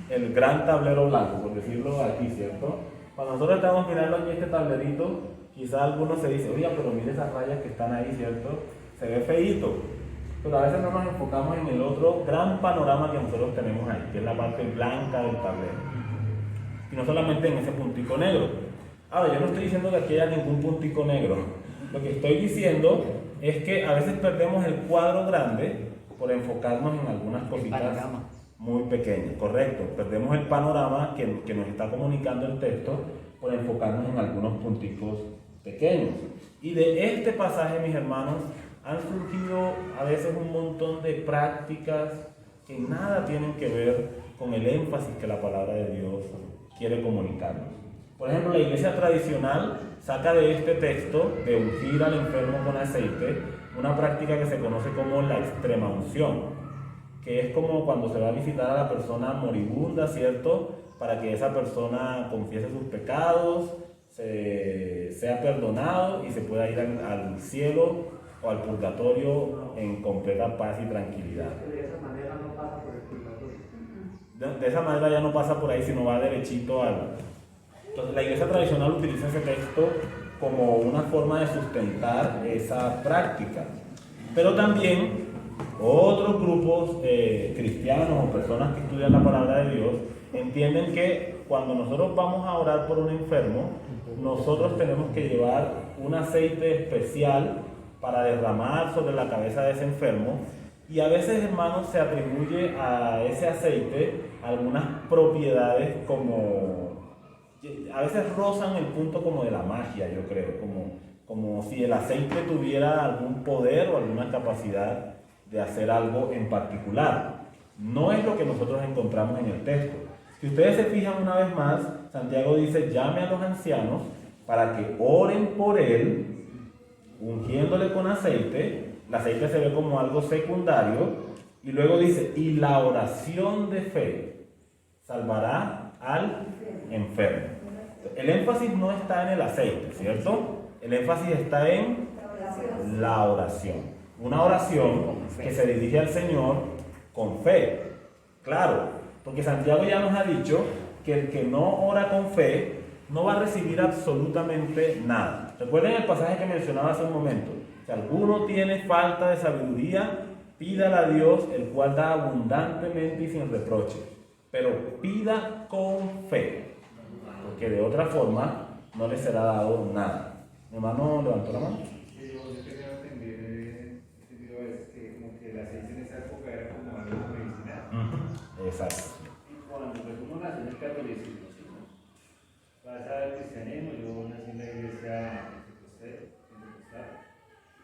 el gran tablero blanco, por decirlo aquí, ¿cierto? Cuando nosotros estamos mirando aquí este tablerito, quizás alguno se dice, oye, pero mire esas rayas que están ahí, ¿cierto? Se ve feíto. Pero a veces no nos enfocamos en el otro gran panorama que nosotros tenemos ahí, que es la parte blanca del tablero. Y no solamente en ese puntico negro. Ahora, yo no estoy diciendo que aquí haya ningún puntico negro. Lo que estoy diciendo es que a veces perdemos el cuadro grande por enfocarnos en algunas cositas muy pequeñas. Correcto, perdemos el panorama que nos está comunicando el texto por enfocarnos en algunos punticos pequeños. Y de este pasaje, mis hermanos, han surgido a veces un montón de prácticas que nada tienen que ver con el énfasis que la palabra de Dios quiere comunicarnos. Por ejemplo, la iglesia tradicional saca de este texto de ungir al enfermo con aceite una práctica que se conoce como la extrema unción, que es como cuando se va a visitar a la persona moribunda, ¿cierto? Para que esa persona confiese sus pecados, sea perdonado y se pueda ir al cielo o al purgatorio en completa paz y tranquilidad. De esa manera no pasa por el purgatorio. De esa manera ya no pasa por ahí, sino va derechito al... Entonces la iglesia tradicional utiliza ese texto como una forma de sustentar esa práctica. Pero también otros grupos cristianos o personas que estudian la palabra de Dios entienden que cuando nosotros vamos a orar por un enfermo, nosotros tenemos que llevar un aceite especial para derramar sobre la cabeza de ese enfermo. Y a veces, hermanos, se atribuye a ese aceite algunas propiedades como... A veces rozan el punto como de la magia, yo creo, como si el aceite tuviera algún poder o alguna capacidad de hacer algo en particular. No es lo que nosotros encontramos en el texto. Si ustedes se fijan una vez más, Santiago dice, llame a los ancianos para que oren por él, ungiéndole con aceite. El aceite se ve como algo secundario. Y luego dice, y la oración de fe salvará al enfermo. El énfasis no está en el aceite, ¿cierto? El énfasis está en la oración. Una oración que se dirige al Señor con fe. Claro, porque Santiago ya nos ha dicho que el que no ora con fe no va a recibir absolutamente nada. Recuerden el pasaje que mencionaba hace un momento. Si alguno tiene falta de sabiduría, pídala a Dios, el cual da abundantemente y sin reproche. Pero pida con fe, porque de otra forma no le será dado nada. Mi hermano levantó la mano. Sí, yo tenía entendido es que como que el aceite en esa época era como algo medicinal. Exacto. Y cuando pues uno nació en el catolicismo, ¿sí? Pasa al cristianismo, yo nací en la iglesia pentecostal,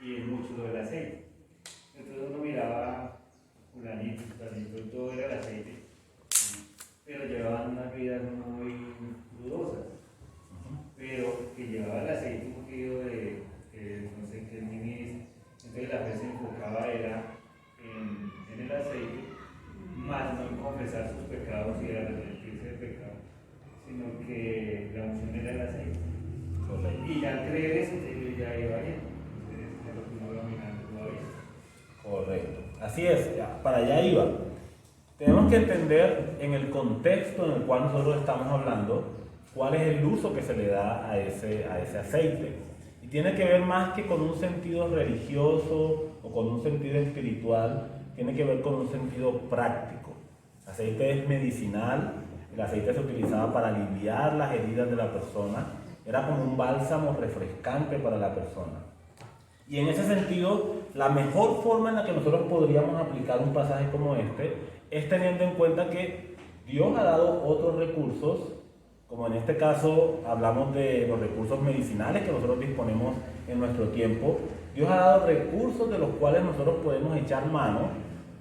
y es mucho lo del aceite. Entonces uno miraba fulanito, todo era el aceite, pero llevaban unas vidas muy dudosas, pero que llevaba el aceite un poquito de no sé qué ninis. Entonces la fe se enfocaba era en el aceite, más no en confesar sus pecados y arrepentirse del pecado, sino que la unción era el aceite. Correcto. Y al creer eso, ya iba bien. Entonces es lo que uno va mirando todavía. Correcto. Así es, para allá iba. Tenemos que entender en el contexto en el cual nosotros estamos hablando cuál es el uso que se le da a ese aceite. Y tiene que ver más que con un sentido religioso o con un sentido espiritual, tiene que ver con un sentido práctico. El aceite es medicinal, el aceite se utilizaba para aliviar las heridas de la persona, era como un bálsamo refrescante para la persona. Y en ese sentido, la mejor forma en la que nosotros podríamos aplicar un pasaje como este es teniendo en cuenta que Dios ha dado otros recursos, como en este caso hablamos de los recursos medicinales que nosotros disponemos en nuestro tiempo. Dios ha dado recursos de los cuales nosotros podemos echar mano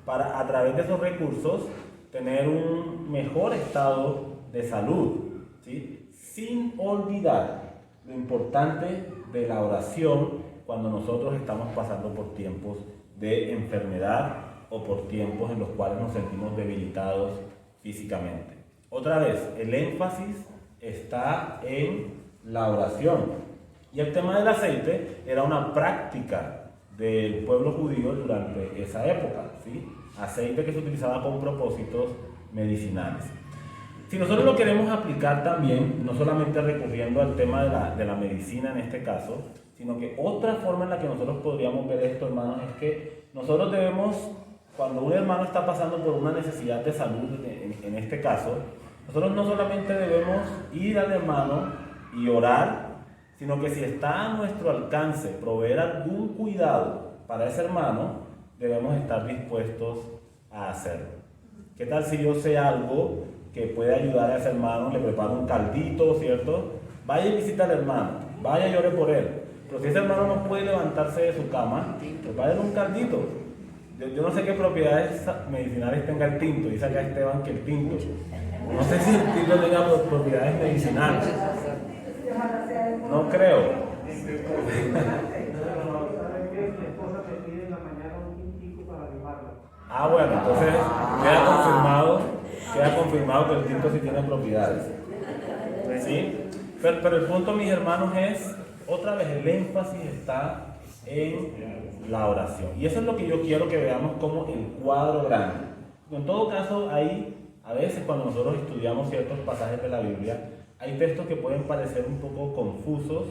para, a través de esos recursos, tener un mejor estado de salud, ¿sí? Sin olvidar lo importante de la oración cuando nosotros estamos pasando por tiempos de enfermedad o por tiempos en los cuales nos sentimos debilitados físicamente. Otra vez, el énfasis está en la oración. Y el tema del aceite era una práctica del pueblo judío durante esa época, ¿sí? Aceite que se utilizaba con propósitos medicinales. Si nosotros lo queremos aplicar también, no solamente recurriendo al tema de la medicina en este caso, sino que otra forma en la que nosotros podríamos ver esto, hermanos, es que nosotros debemos, cuando un hermano está pasando por una necesidad de salud, en este caso, nosotros no solamente debemos ir al hermano y orar, sino que si está a nuestro alcance proveer algún cuidado para ese hermano, debemos estar dispuestos a hacerlo. ¿Qué tal si yo sé algo que puede ayudar a ese hermano? Le preparo un caldito, ¿cierto? Vaya y visita al hermano, vaya y ore por él. Pero si ese hermano no puede levantarse de su cama, prepárenle un caldito. Yo no sé qué propiedades medicinales tenga el tinto, dice acá Esteban que el tinto. No sé si el tinto tenga propiedades medicinales. No creo. Ah, bueno, entonces queda confirmado que el tinto sí tiene propiedades. ¿Sí? Pero el punto, mis hermanos, es, otra vez el énfasis está en la oración. Y eso es lo que yo quiero que veamos como el cuadro grande. En todo caso, a veces cuando nosotros estudiamos ciertos pasajes de la Biblia, hay textos que pueden parecer un poco confusos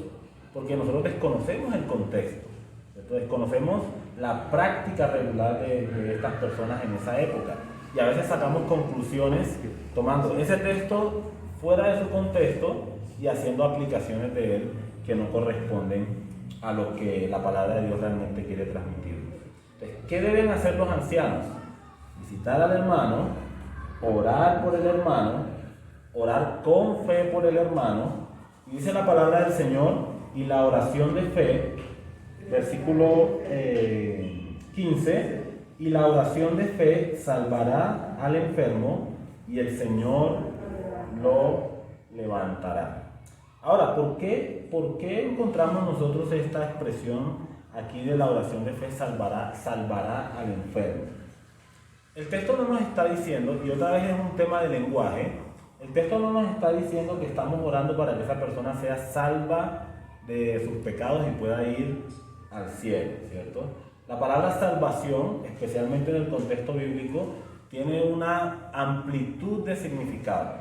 porque nosotros desconocemos el contexto, ¿cierto? Desconocemos la práctica regular de estas personas en esa época. Y a veces sacamos conclusiones tomando ese texto fuera de su contexto y haciendo aplicaciones de él que no corresponden a lo que la palabra de Dios realmente quiere transmitir. Entonces, ¿qué deben hacer los ancianos? Visitar al hermano, orar por el hermano, orar con fe por el hermano. Y dice la palabra del Señor, y la oración de fe, versículo 15, y la oración de fe salvará al enfermo y el Señor lo levantará. Ahora, ¿por qué encontramos nosotros esta expresión aquí de la oración de fe salvará al enfermo? El texto no nos está diciendo, y otra vez es un tema de lenguaje, el texto no nos está diciendo que estamos orando para que esa persona sea salva de sus pecados y pueda ir al cielo, ¿cierto? La palabra salvación, especialmente en el contexto bíblico, tiene una amplitud de significado.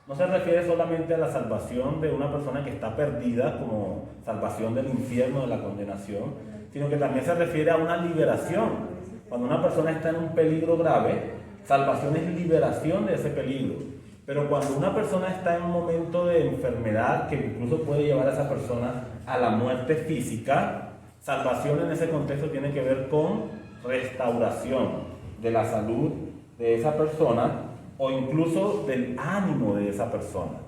No se refiere solamente a la salvación de una persona que está perdida, como salvación del infierno, de la condenación, sino que también se refiere a una liberación. Cuando una persona está en un peligro grave, salvación es liberación de ese peligro. Pero cuando una persona está en un momento de enfermedad que incluso puede llevar a esa persona a la muerte física, salvación en ese contexto tiene que ver con restauración de la salud de esa persona o incluso del ánimo de esa persona.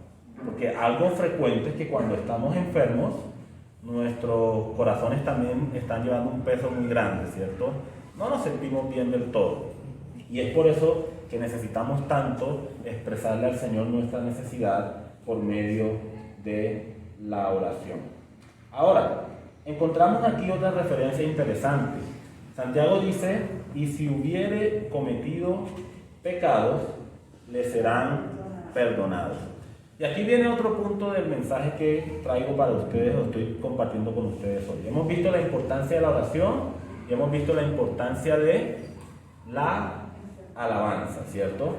Porque algo frecuente es que cuando estamos enfermos, nuestros corazones también están llevando un peso muy grande, ¿cierto? No nos sentimos bien del todo. Y es por eso que necesitamos tanto expresarle al Señor nuestra necesidad por medio de la oración. Ahora, encontramos aquí otra referencia interesante. Santiago dice, y si hubiere cometido pecados, le serán perdonados. Y aquí viene otro punto del mensaje que traigo para ustedes, o estoy compartiendo con ustedes hoy. Hemos visto la importancia de la oración y hemos visto la importancia de la alabanza, ¿cierto?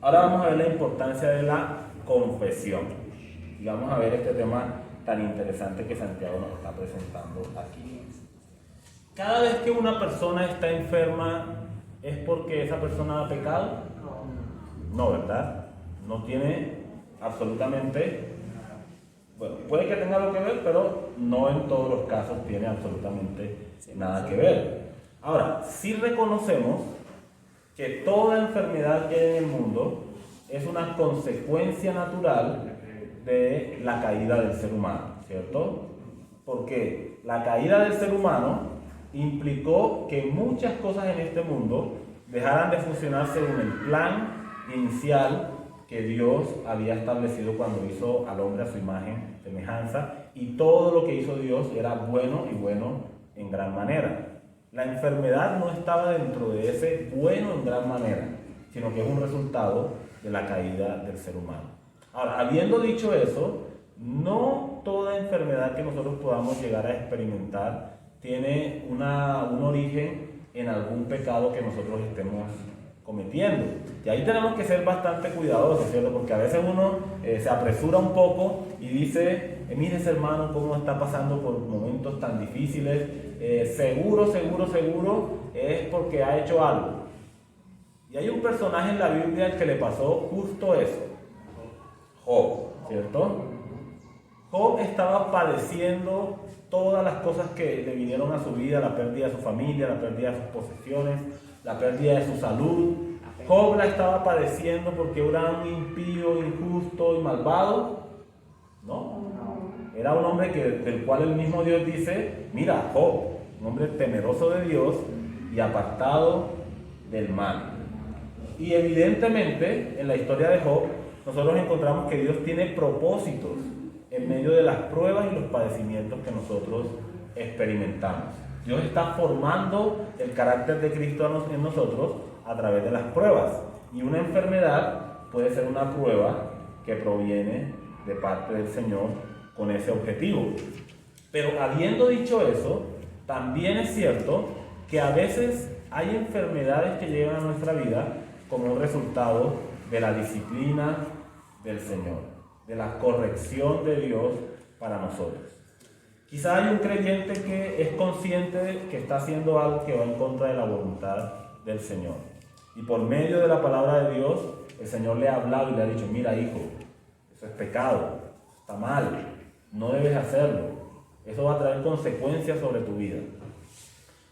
Ahora vamos a ver la importancia de la confesión. Y vamos a ver este tema tan interesante que Santiago nos está presentando aquí. Cada vez que una persona está enferma, ¿es porque esa persona ha pecado? No, ¿verdad? No tiene absolutamente, bueno, puede que tenga algo que ver, pero no en todos los casos tiene absolutamente nada que ver. Ahora, sí reconocemos que toda enfermedad que hay en el mundo es una consecuencia natural de la caída del ser humano, ¿cierto? Porque la caída del ser humano implicó que muchas cosas en este mundo dejaran de funcionar según el plan inicial que Dios había establecido cuando hizo al hombre a su imagen, semejanza, y todo lo que hizo Dios era bueno y bueno en gran manera. La enfermedad no estaba dentro de ese bueno en gran manera, sino que es un resultado de la caída del ser humano. Ahora, habiendo dicho eso, no toda enfermedad que nosotros podamos llegar a experimentar tiene un origen en algún pecado que nosotros estemos cometiendo. Y ahí tenemos que ser bastante cuidadosos, ¿cierto? Porque a veces uno se apresura un poco y dice, mire ese hermano cómo está pasando por momentos tan difíciles, seguro es porque ha hecho algo. Y hay un personaje en la Biblia al que le pasó justo eso, Job, ¿cierto? Job estaba padeciendo todas las cosas que le vinieron a su vida, la pérdida de su familia, la pérdida de sus posesiones, la pérdida de su salud. Job la estaba padeciendo porque era un impío, injusto y malvado. ¿No? Era un hombre del cual el mismo Dios dice, mira, Job, un hombre temeroso de Dios y apartado del mal. Y evidentemente, en la historia de Job, nosotros encontramos que Dios tiene propósitos en medio de las pruebas y los padecimientos que nosotros experimentamos. Dios está formando el carácter de Cristo en nosotros a través de las pruebas. Y una enfermedad puede ser una prueba que proviene de parte del Señor con ese objetivo. Pero habiendo dicho eso, también es cierto que a veces hay enfermedades que llegan a nuestra vida como un resultado de la disciplina del Señor, de la corrección de Dios para nosotros. Quizá hay un creyente que es consciente de que está haciendo algo que va en contra de la voluntad del Señor. Y por medio de la palabra de Dios, el Señor le ha hablado y le ha dicho, mira hijo, eso es pecado, está mal, no debes hacerlo. Eso va a traer consecuencias sobre tu vida.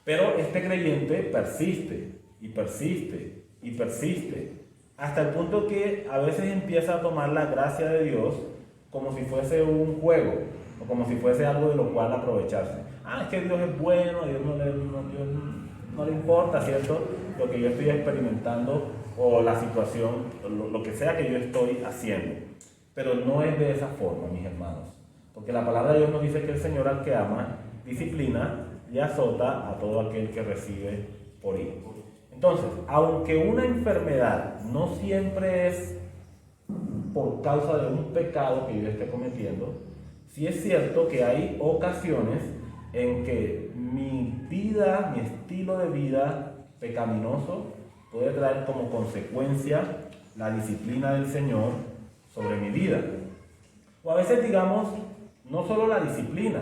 Pero este creyente persiste y persiste y persiste, hasta el punto que a veces empieza a tomar la gracia de Dios como si fuese un juego, o como si fuese algo de lo cual aprovecharse. Es que Dios es bueno, a Dios no le importa, ¿cierto? Lo que yo estoy experimentando o la situación, lo que sea que yo estoy haciendo. Pero no es de esa forma, mis hermanos. Porque la palabra de Dios nos dice que el Señor al que ama, disciplina y azota a todo aquel que recibe por hijo. Entonces, aunque una enfermedad no siempre es por causa de un pecado que yo esté cometiendo, sí es cierto que hay ocasiones en que mi vida, mi estilo de vida pecaminoso puede traer como consecuencia la disciplina del Señor sobre mi vida. O a veces digamos, no solo la disciplina,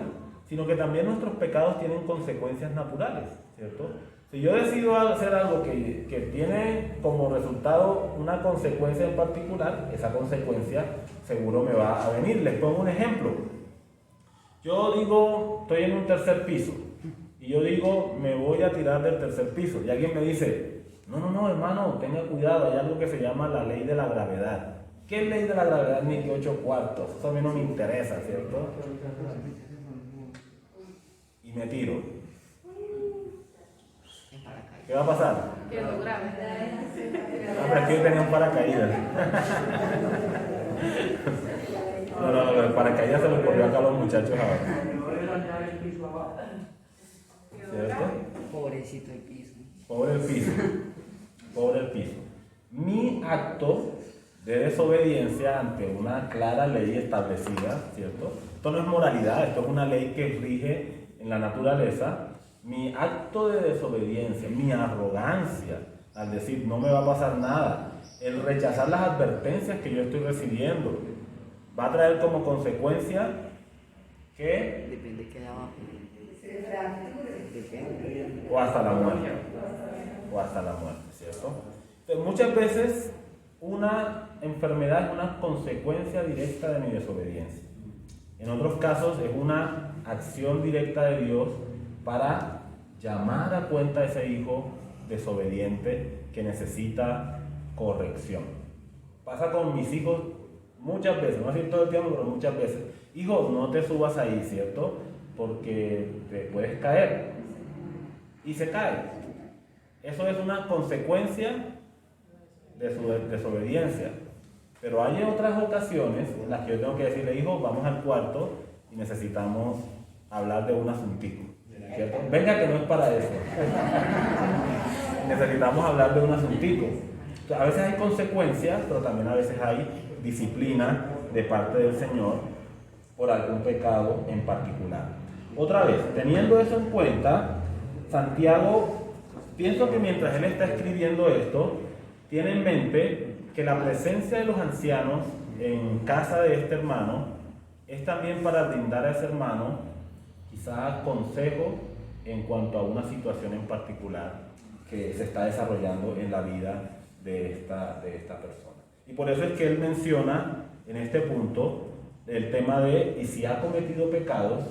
sino que también nuestros pecados tienen consecuencias naturales, ¿cierto? Si yo decido hacer algo que tiene como resultado una consecuencia en particular, esa consecuencia seguro me va a venir. Les pongo un ejemplo. Yo digo, estoy en un tercer piso, y yo digo, me voy a tirar del tercer piso, y alguien me dice, no, hermano, tenga cuidado, hay algo que se llama la ley de la gravedad. ¿Qué ley de la gravedad ni que 8 cuartos? Eso a mí no me interesa, ¿cierto? Y me tiro. ¿Qué va a pasar? Que lo grave. Pero es que yo tenía un paracaídas. No, el paracaídas se lo corrió acá a los muchachos ahora. ¿Cierto? Pobrecito el piso. Pobre el piso. Pobre el piso. Mi acto de desobediencia ante una clara ley establecida, ¿cierto? Esto no es moralidad, esto es una ley que rige en la naturaleza. Mi acto de desobediencia, mi arrogancia al decir no me va a pasar nada, el rechazar las advertencias que yo estoy recibiendo, va a traer como consecuencia que... Depende que de abajo. O hasta la muerte. O hasta la muerte, ¿cierto? Entonces, muchas veces una enfermedad es una consecuencia directa de mi desobediencia. En otros casos es una acción directa de Dios para llamar a cuenta a ese hijo desobediente que necesita corrección. Pasa con mis hijos muchas veces, no así todo el tiempo, pero muchas veces. Hijo, no te subas ahí, ¿cierto? Porque te puedes caer. Y se cae. Eso es una consecuencia de su desobediencia. Pero hay otras ocasiones en las que yo tengo que decirle, hijo, vamos al cuarto y necesitamos hablar de un asuntico, ¿cierto? Venga, que no es para eso. Necesitamos hablar de un asuntico. A veces hay consecuencias, pero también a veces hay disciplina de parte del Señor por algún pecado en particular. Otra vez, teniendo eso en cuenta, Santiago, pienso que mientras él está escribiendo esto, tiene en mente que la presencia de los ancianos en casa de este hermano es también para brindar a ese hermano quizás consejo en cuanto a una situación en particular que se está desarrollando en la vida de esta persona. Y por eso es que él menciona en este punto el tema de, y si ha cometido pecados,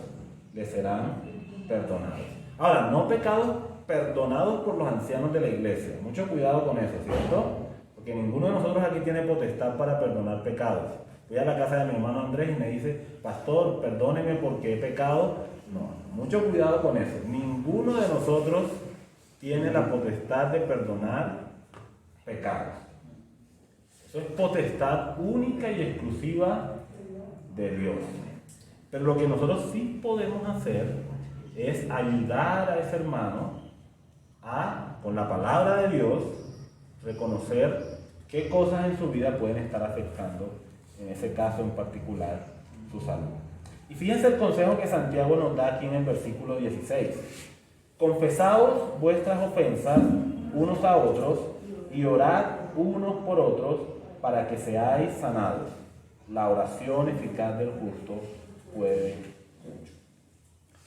le serán perdonados. Ahora, no pecados perdonados por los ancianos de la iglesia. Mucho cuidado con eso, ¿cierto? Porque ninguno de nosotros aquí tiene potestad para perdonar pecados. Voy a la casa de mi hermano Andrés y me dice, pastor, perdóneme porque he pecado. No, mucho cuidado con eso. Ninguno de nosotros tiene la potestad de perdonar pecados. Eso es potestad única y exclusiva de Dios. Pero lo que nosotros sí podemos hacer es ayudar a ese hermano a, con la palabra de Dios, reconocer qué cosas en su vida pueden estar afectando, en ese caso en particular, su salud. Y fíjense el consejo que Santiago nos da aquí en el versículo 16. Confesaos vuestras ofensas unos a otros y orad unos por otros para que seáis sanados. La oración eficaz del justo puede mucho.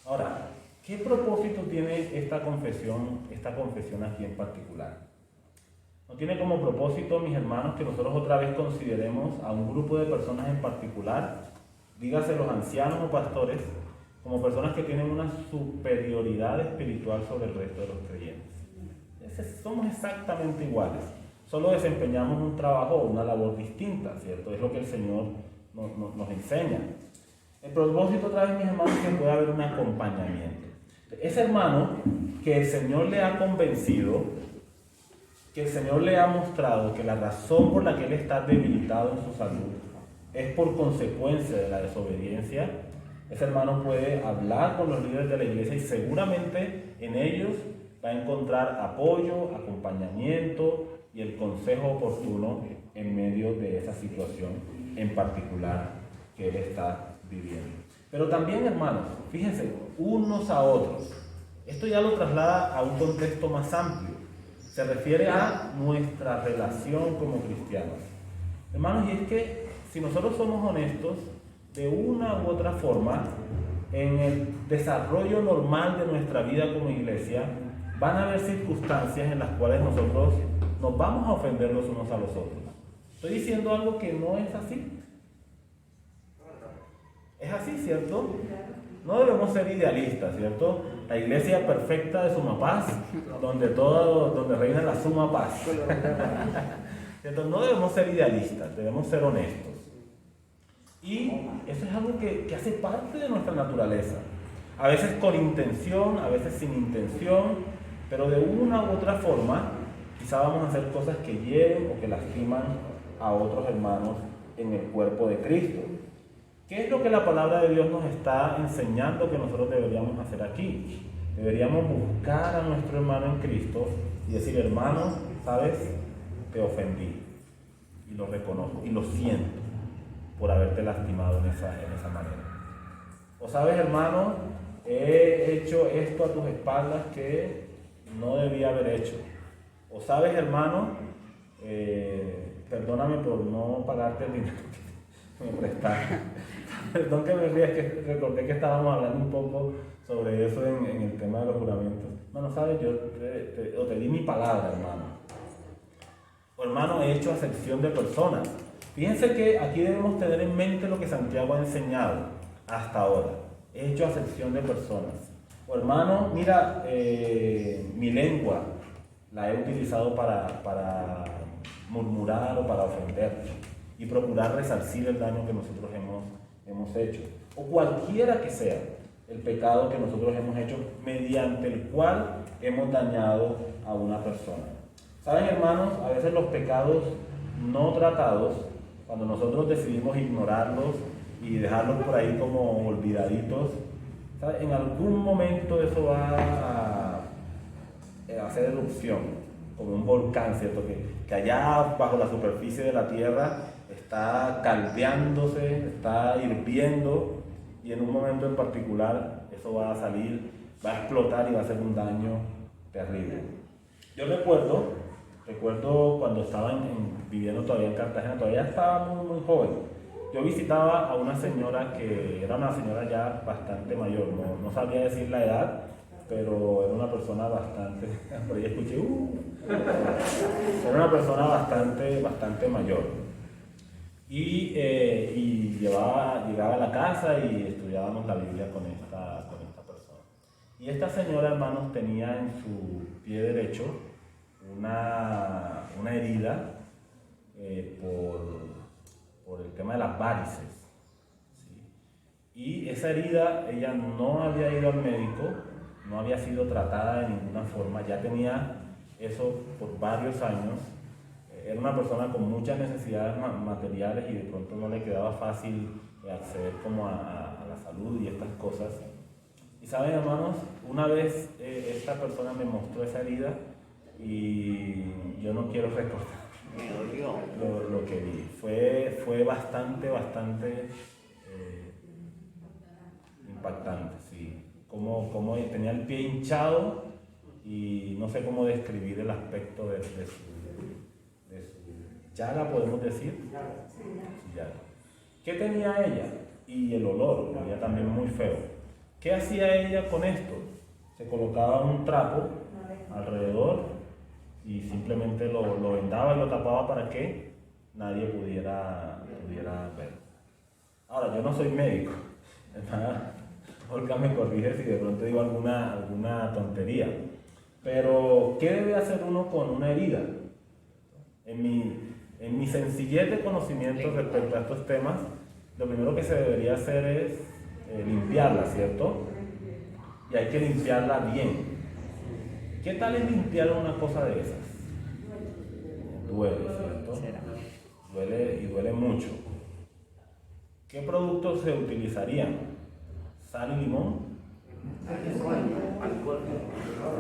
Ahora, ¿qué propósito tiene esta confesión aquí en particular? No tiene como propósito, mis hermanos, que nosotros otra vez consideremos a un grupo de personas en particular, dígase los ancianos o pastores, como personas que tienen una superioridad espiritual sobre el resto de los creyentes. Somos exactamente iguales, solo desempeñamos un trabajo o una labor distinta, ¿cierto? Es lo que el Señor nos enseña. El propósito otra vez, mis hermanos, es que pueda haber un acompañamiento. Ese hermano que el Señor le ha convencido, que el Señor le ha mostrado que la razón por la que él está debilitado en su salud es por consecuencia de la desobediencia, ese hermano puede hablar con los líderes de la iglesia y seguramente en ellos va a encontrar apoyo, acompañamiento y el consejo oportuno en medio de esa situación en particular que él está viviendo. Pero también, hermanos, fíjense, unos a otros. Esto ya lo traslada a un contexto más amplio. Se refiere a nuestra relación como cristianos. Hermanos, y es que si nosotros somos honestos, de una u otra forma, en el desarrollo normal de nuestra vida como iglesia, van a haber circunstancias en las cuales nosotros nos vamos a ofender los unos a los otros. ¿Estoy diciendo algo que no es así? Es así, ¿cierto? No debemos ser idealistas, ¿cierto? La iglesia perfecta de suma paz, donde reina la suma paz. ¿Cierto? No debemos ser idealistas, debemos ser honestos. Y eso es algo que hace parte de nuestra naturaleza. A veces con intención, a veces sin intención, pero de una u otra forma, quizá vamos a hacer cosas que hieren o que lastiman a otros hermanos en el cuerpo de Cristo. ¿Qué es lo que la palabra de Dios nos está enseñando que nosotros deberíamos hacer aquí? Deberíamos buscar a nuestro hermano en Cristo y decir, hermano, ¿sabes? Te ofendí. Y lo reconozco y lo siento por haberte lastimado en esa manera. O sabes, hermano, he hecho esto a tus espaldas que no debía haber hecho. O sabes, hermano, perdóname por no pagarte el dinero que me prestaste. Perdón que me rías, que recordé que estábamos hablando un poco sobre eso en el tema de los juramentos. Bueno, sabes, yo te di mi palabra, hermano. Hermano, he hecho acepción de personas. Fíjense que aquí debemos tener en mente lo que Santiago ha enseñado hasta ahora. He hecho acepción de personas. Hermano, mira, mi lengua la he utilizado para murmurar o para ofender y procurar resarcir el daño que nosotros hemos hecho. O cualquiera que sea el pecado que nosotros hemos hecho mediante el cual hemos dañado a una persona. ¿Saben, hermanos? A veces los pecados no tratados, cuando nosotros decidimos ignorarlos y dejarlos por ahí como olvidaditos, ¿saben? En algún momento eso va a hacer erupción, como un volcán, ¿cierto? Que allá bajo la superficie de la tierra está caldeándose, está hirviendo, y en un momento en particular eso va a salir, va a explotar y va a hacer un daño terrible. Yo recuerdo cuando estaba viviendo todavía en Cartagena, todavía estaba muy joven. Yo visitaba a una señora que era una señora ya bastante mayor, no sabía decir la edad, pero era una persona bastante, por ahí escuché, era una persona bastante mayor. Y llegaba a la casa y estudiábamos la Biblia con esta persona. Y esta señora, hermanos, tenía en su pie derecho una herida por el tema de las varices. ¿Sí? Y esa herida, ella no había ido al médico, no había sido tratada de ninguna forma, ya tenía eso por varios años. Era una persona con muchas necesidades materiales y de pronto no le quedaba fácil acceder como a la salud y estas cosas. Y saben, hermanos, una vez esta persona me mostró esa herida y yo no quiero recordar lo que vi. Fue bastante impactante, sí. Como tenía el pie hinchado y no sé cómo describir el aspecto de su llaga, podemos decir. Su llaga. ¿Qué tenía ella? Y el olor, era también muy feo. ¿Qué hacía ella con esto? Se colocaba un trapo alrededor y simplemente lo vendaba y lo tapaba para que nadie pudiera ver. Ahora, yo no soy médico. Olga me corrige si de pronto digo alguna tontería. Pero, ¿qué debe hacer uno con una herida? En mi sencillez de conocimiento respecto a estos temas, lo primero que se debería hacer es limpiarla, ¿cierto? Y hay que limpiarla bien. ¿Qué tal es limpiar una cosa de esas? Duele, ¿cierto? Duele y duele mucho. ¿Qué productos se utilizarían? ¿Sal y limón?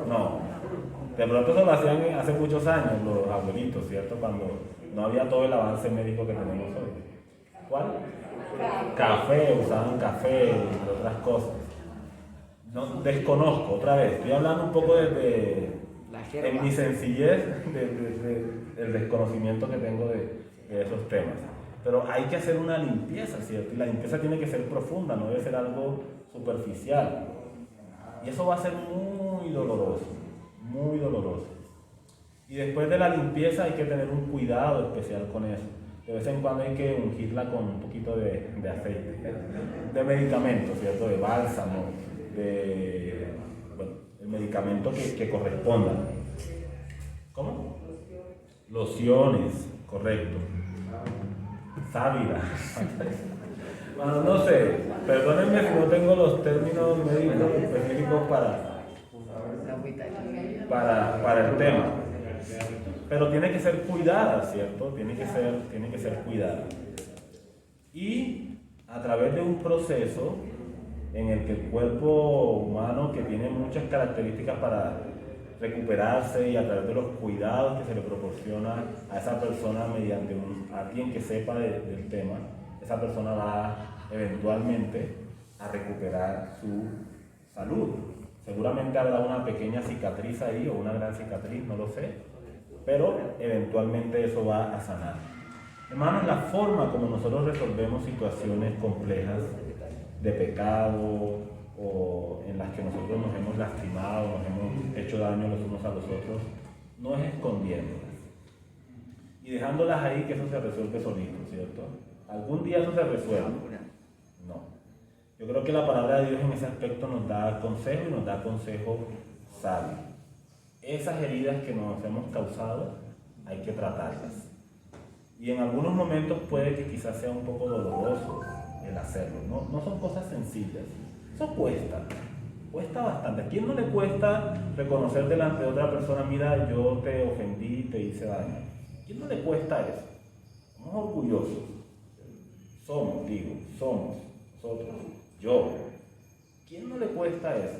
No. De pronto eso lo hacían hace muchos años los abuelitos, ¿cierto? Cuando no había todo el avance médico que tenemos hoy. ¿Cuál? Café, usaban café, entre otras cosas. No, desconozco, otra vez, estoy hablando un poco en mi sencillez del desconocimiento que tengo de esos temas. Pero hay que hacer una limpieza, ¿cierto? Y la limpieza tiene que ser profunda, no debe ser algo superficial. Y eso va a ser muy doloroso, muy doloroso. Y después de la limpieza hay que tener un cuidado especial con eso. De vez en cuando hay que ungirla con un poquito de aceite, de medicamento, ¿cierto? De bálsamo, el medicamento que corresponda. ¿Cómo? Lociones, correcto. Sábila. Bueno, no sé, perdónenme si no tengo los términos médicos específicos para el tema. Pero tiene que ser cuidada, ¿cierto? Tiene que ser cuidada. Y a través de un proceso en el que el cuerpo humano, que tiene muchas características para recuperarse, y a través de los cuidados que se le proporciona a esa persona mediante alguien que sepa del tema, esa persona va eventualmente a recuperar su salud. Seguramente habrá una pequeña cicatriz ahí o una gran cicatriz, no lo sé, pero eventualmente eso va a sanar. Hermanos, la forma como nosotros resolvemos situaciones complejas de pecado o en las que nosotros nos hemos lastimado, nos hemos hecho daño los unos a los otros, no es escondiéndolas. y dejándolas ahí que eso se resuelve solito, ¿cierto? Algún día eso se resuelve. No. Yo creo que la palabra de Dios en ese aspecto nos da consejo y nos da consejo sabio. Esas heridas que nos hemos causado hay que tratarlas. Y en algunos momentos puede que quizás sea un poco doloroso el hacerlo. No son cosas sencillas. Eso cuesta bastante. ¿A quién no le cuesta reconocer delante de otra persona, mira, yo te ofendí, te hice daño? ¿A quién no le cuesta eso? Somos orgullosos. Somos nosotros, yo. ¿Quién no le cuesta eso?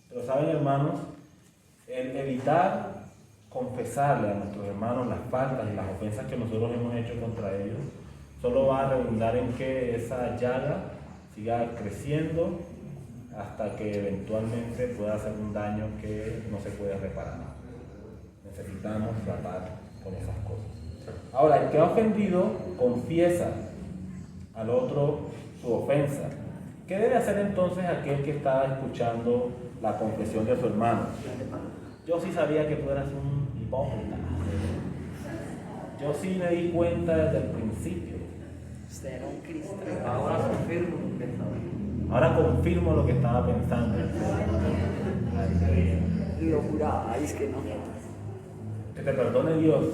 Pero saben, hermanos, el evitar confesarle a nuestros hermanos las faltas y las ofensas que nosotros hemos hecho contra ellos, solo va a redundar en que esa llaga siga creciendo hasta que eventualmente pueda hacer un daño que no se puede reparar. Necesitamos tratar con esas cosas. Ahora, el que ha ofendido confiesa al otro su ofensa. ¿Qué debe hacer entonces aquel que está escuchando la confesión de su hermano? Yo sí sabía que tú eras un hipócrita. Yo sí me di cuenta desde el principio. Usted era un cristiano. Ahora confirmo lo que estaba. Ahora confirmo lo que estaba pensando. Y lo juraba, es que no. Que te perdone Dios.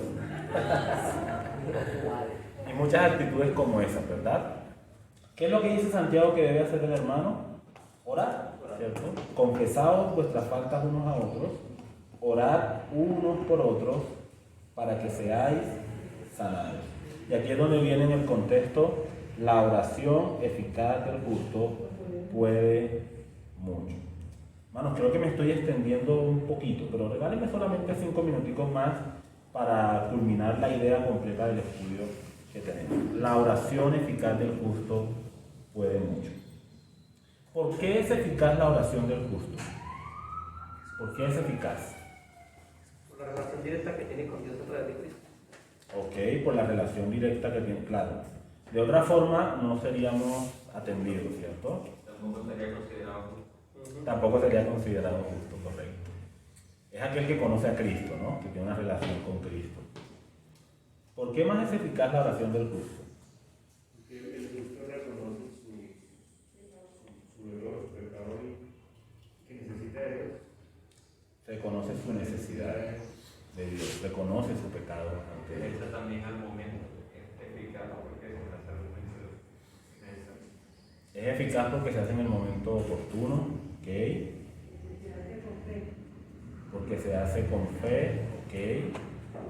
Y muchas actitudes como esas, ¿verdad? ¿Qué es lo que dice Santiago que debe hacer el hermano? Orar, ¿cierto? Confesaos vuestras faltas unos a otros, orad unos por otros para que seáis sanados. Y aquí es donde viene en el contexto, la oración eficaz del justo puede mucho. Hermanos, creo que me estoy extendiendo un poquito, pero regálenme solamente 5 minuticos más para culminar la idea completa del estudio que tenemos. La oración eficaz del justo puede mucho. ¿Por qué es eficaz la oración del justo? ¿Por qué es eficaz? Por la relación directa que tiene con Dios a través de Cristo. Ok, por la relación directa que tiene, claro. De otra forma no seríamos atendidos, ¿cierto? Tampoco sería considerado justo, correcto. Es aquel que conoce a Cristo, ¿no? Que tiene una relación con Cristo. ¿Por qué más es eficaz la oración del justo? Porque el justo reconoce su error, su pecado y que necesita de Dios. Reconoce su necesidad de Dios, reconoce su pecado ante Dios. Entra también al momento, es eficaz porque es en la salud necesaria. Es eficaz porque se hace en el momento oportuno, ¿ok? Porque se hace con fe, ¿ok?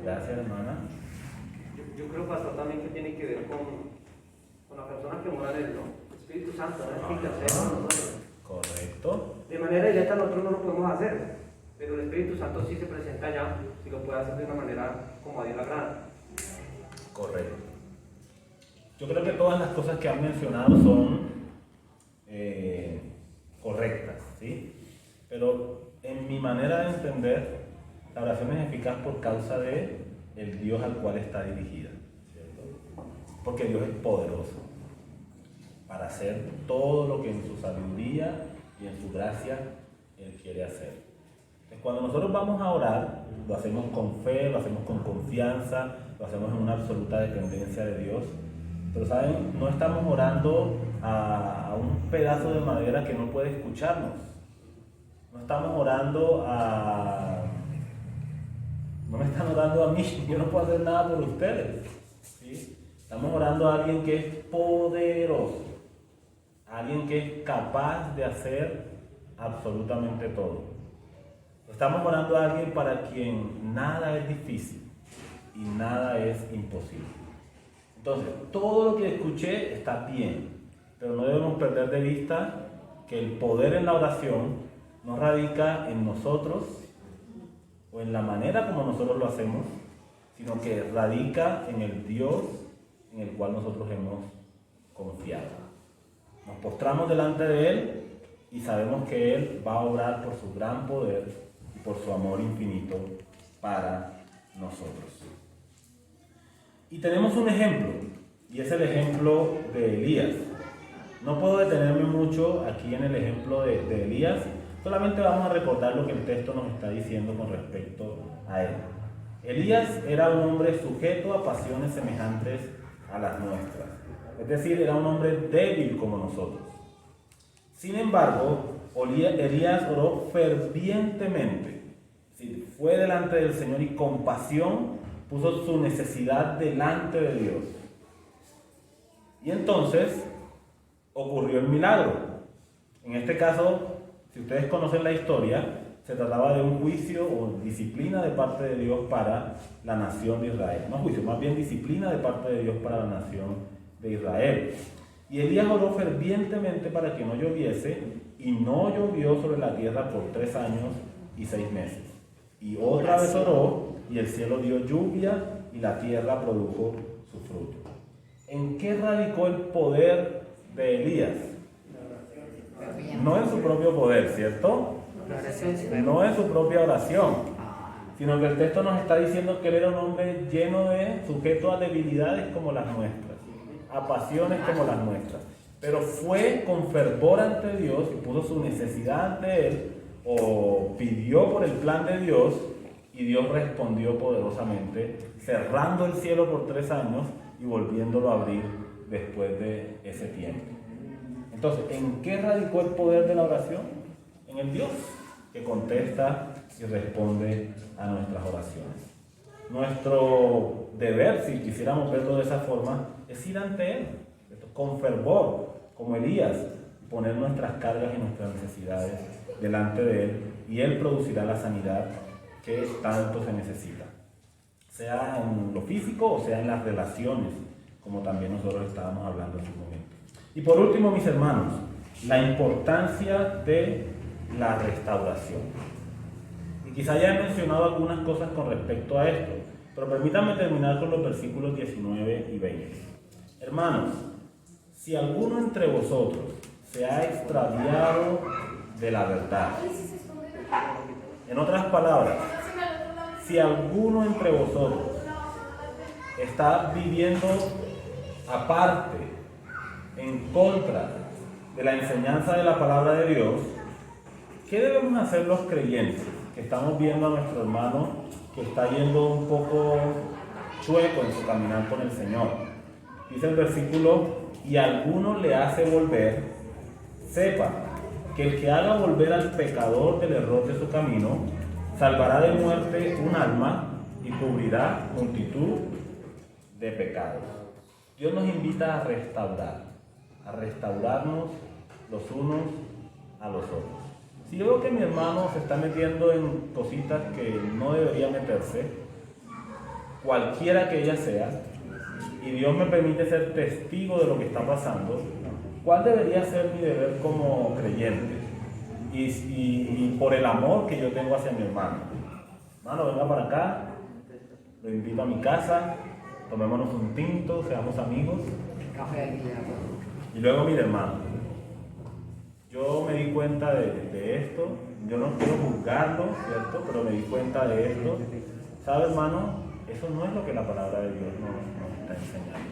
Gracias, hermana. Yo creo, pastor, también que tiene que ver con la persona que mora en él, ¿no? El Espíritu Santo, ¿no? Es que hacemos nosotros. Correcto. De manera directa nosotros no lo podemos hacer, pero el Espíritu Santo sí se presenta allá y lo puede hacer de una manera como a Dios le agrada. Correcto. Yo creo que todas las cosas que han mencionado son correctas, ¿sí? Pero en mi manera de entender, la oración es eficaz por causa de el Dios al cual está dirigida, ¿cierto? Porque Dios es poderoso para hacer todo lo que en su sabiduría y en su gracia Él quiere hacer. Entonces, cuando nosotros vamos a orar, lo hacemos con fe, lo hacemos con confianza, lo hacemos en una absoluta dependencia de Dios. Pero saben, no estamos orando a un pedazo de madera que no puede escucharnos. No estamos orando no me están orando a mí, yo no puedo hacer nada por ustedes, ¿sí? Estamos orando a alguien que es poderoso, a alguien que es capaz de hacer absolutamente todo. Estamos orando a alguien para quien nada es difícil y nada es imposible. Entonces, todo lo que escuché está bien, pero no debemos perder de vista que el poder en la oración no radica en nosotros o en la manera como nosotros lo hacemos, sino que radica en el Dios en el cual nosotros hemos confiado. Nos postramos delante de Él y sabemos que Él va a obrar por su gran poder y por su amor infinito para nosotros. Y tenemos un ejemplo, y es el ejemplo de Elías. No puedo detenerme mucho aquí en el ejemplo de Elías, solamente vamos a recordar lo que el texto nos está diciendo con respecto a él. Elías era un hombre sujeto a pasiones semejantes a las nuestras. Es decir, era un hombre débil como nosotros. Sin embargo, Elías oró fervientemente. Fue delante del Señor y con pasión puso su necesidad delante de Dios. Y entonces ocurrió el milagro. En este caso, si ustedes conocen la historia, se trataba de un juicio o disciplina de parte de Dios para la nación de Israel. No juicio, más bien disciplina de parte de Dios para la nación de Israel. Y Elías oró fervientemente para que no lloviese, y no llovió sobre la tierra por 3 años y 6 meses. Y otra vez oró, y el cielo dio lluvia, y la tierra produjo su fruto. ¿En qué radicó el poder de Elías? No en su propio poder, ¿cierto? No en su propia oración, sino que el texto nos está diciendo que él era un hombre lleno de, sujeto a debilidades como las nuestras, a pasiones como las nuestras, pero fue con fervor ante Dios y puso su necesidad ante él, o pidió por el plan de Dios, y Dios respondió poderosamente, cerrando el cielo por 3 años y volviéndolo a abrir después de ese tiempo. Entonces, ¿en qué radicó el poder de la oración? En el Dios que contesta y responde a nuestras oraciones. Nuestro deber, si quisiéramos verlo de esa forma, es ir ante Él, con fervor, como Elías, poner nuestras cargas y nuestras necesidades delante de Él, y Él producirá la sanidad que tanto se necesita, sea en lo físico o sea en las relaciones, como también nosotros estábamos hablando en su momento. Y por último, mis hermanos, la importancia de la restauración. Y quizá ya he mencionado algunas cosas con respecto a esto, pero permítanme terminar con los versículos 19 y 20. Hermanos, si alguno entre vosotros se ha extraviado de la verdad, en otras palabras, si alguno entre vosotros está viviendo aparte, en contra de la enseñanza de la palabra de Dios, ¿qué debemos hacer los creyentes que estamos viendo a nuestro hermano que está yendo un poco chueco en su caminar con el Señor? Dice el versículo: y alguno le hace volver, sepa que el que haga volver al pecador del error de su camino, salvará de muerte un alma y cubrirá multitud de pecados. Dios nos invita a restaurarnos los unos a los otros. Si yo veo que mi hermano se está metiendo en cositas que no debería meterse, cualquiera que ella sea, y Dios me permite ser testigo de lo que está pasando, ¿cuál debería ser mi deber como creyente? Y por el amor que yo tengo hacia mi hermano. Hermano, venga para acá, lo invito a mi casa, tomémonos un tinto, seamos amigos. Y luego, mire, hermano, yo me di cuenta de esto, yo no quiero juzgarlo, ¿cierto? Pero me di cuenta de esto. ¿Sabe, hermano? Eso no es lo que la palabra de Dios nos está enseñando.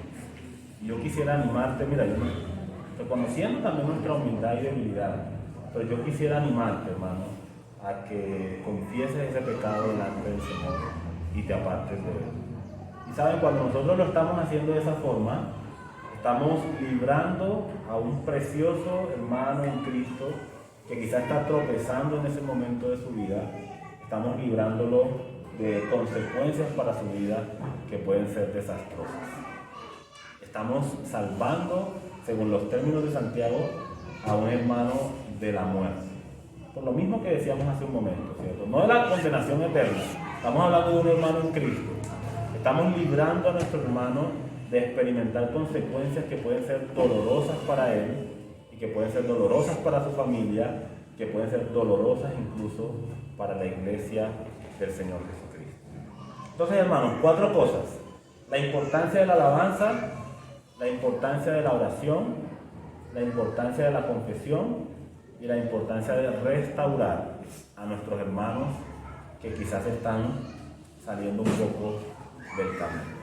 Y yo quisiera animarte, mira, yo reconociendo también nuestra humildad y debilidad, pero yo quisiera animarte, hermano, a que confieses ese pecado delante del Señor y te apartes de él. Y saben, cuando nosotros lo estamos haciendo de esa forma, estamos librando a un precioso hermano en Cristo que quizás está tropezando en ese momento de su vida. Estamos librándolo de consecuencias para su vida que pueden ser desastrosas. Estamos salvando, según los términos de Santiago, a un hermano de la muerte. Por lo mismo que decíamos hace un momento, ¿cierto? No de la condenación eterna. Estamos hablando de un hermano en Cristo. Estamos librando a nuestro hermano de experimentar consecuencias que pueden ser dolorosas para él y que pueden ser dolorosas para su familia, que pueden ser dolorosas incluso para la iglesia del Señor Jesucristo. Entonces, hermanos, 4 cosas: la importancia de la alabanza, la importancia de la oración, la importancia de la confesión y la importancia de restaurar a nuestros hermanos que quizás están saliendo un poco del camino.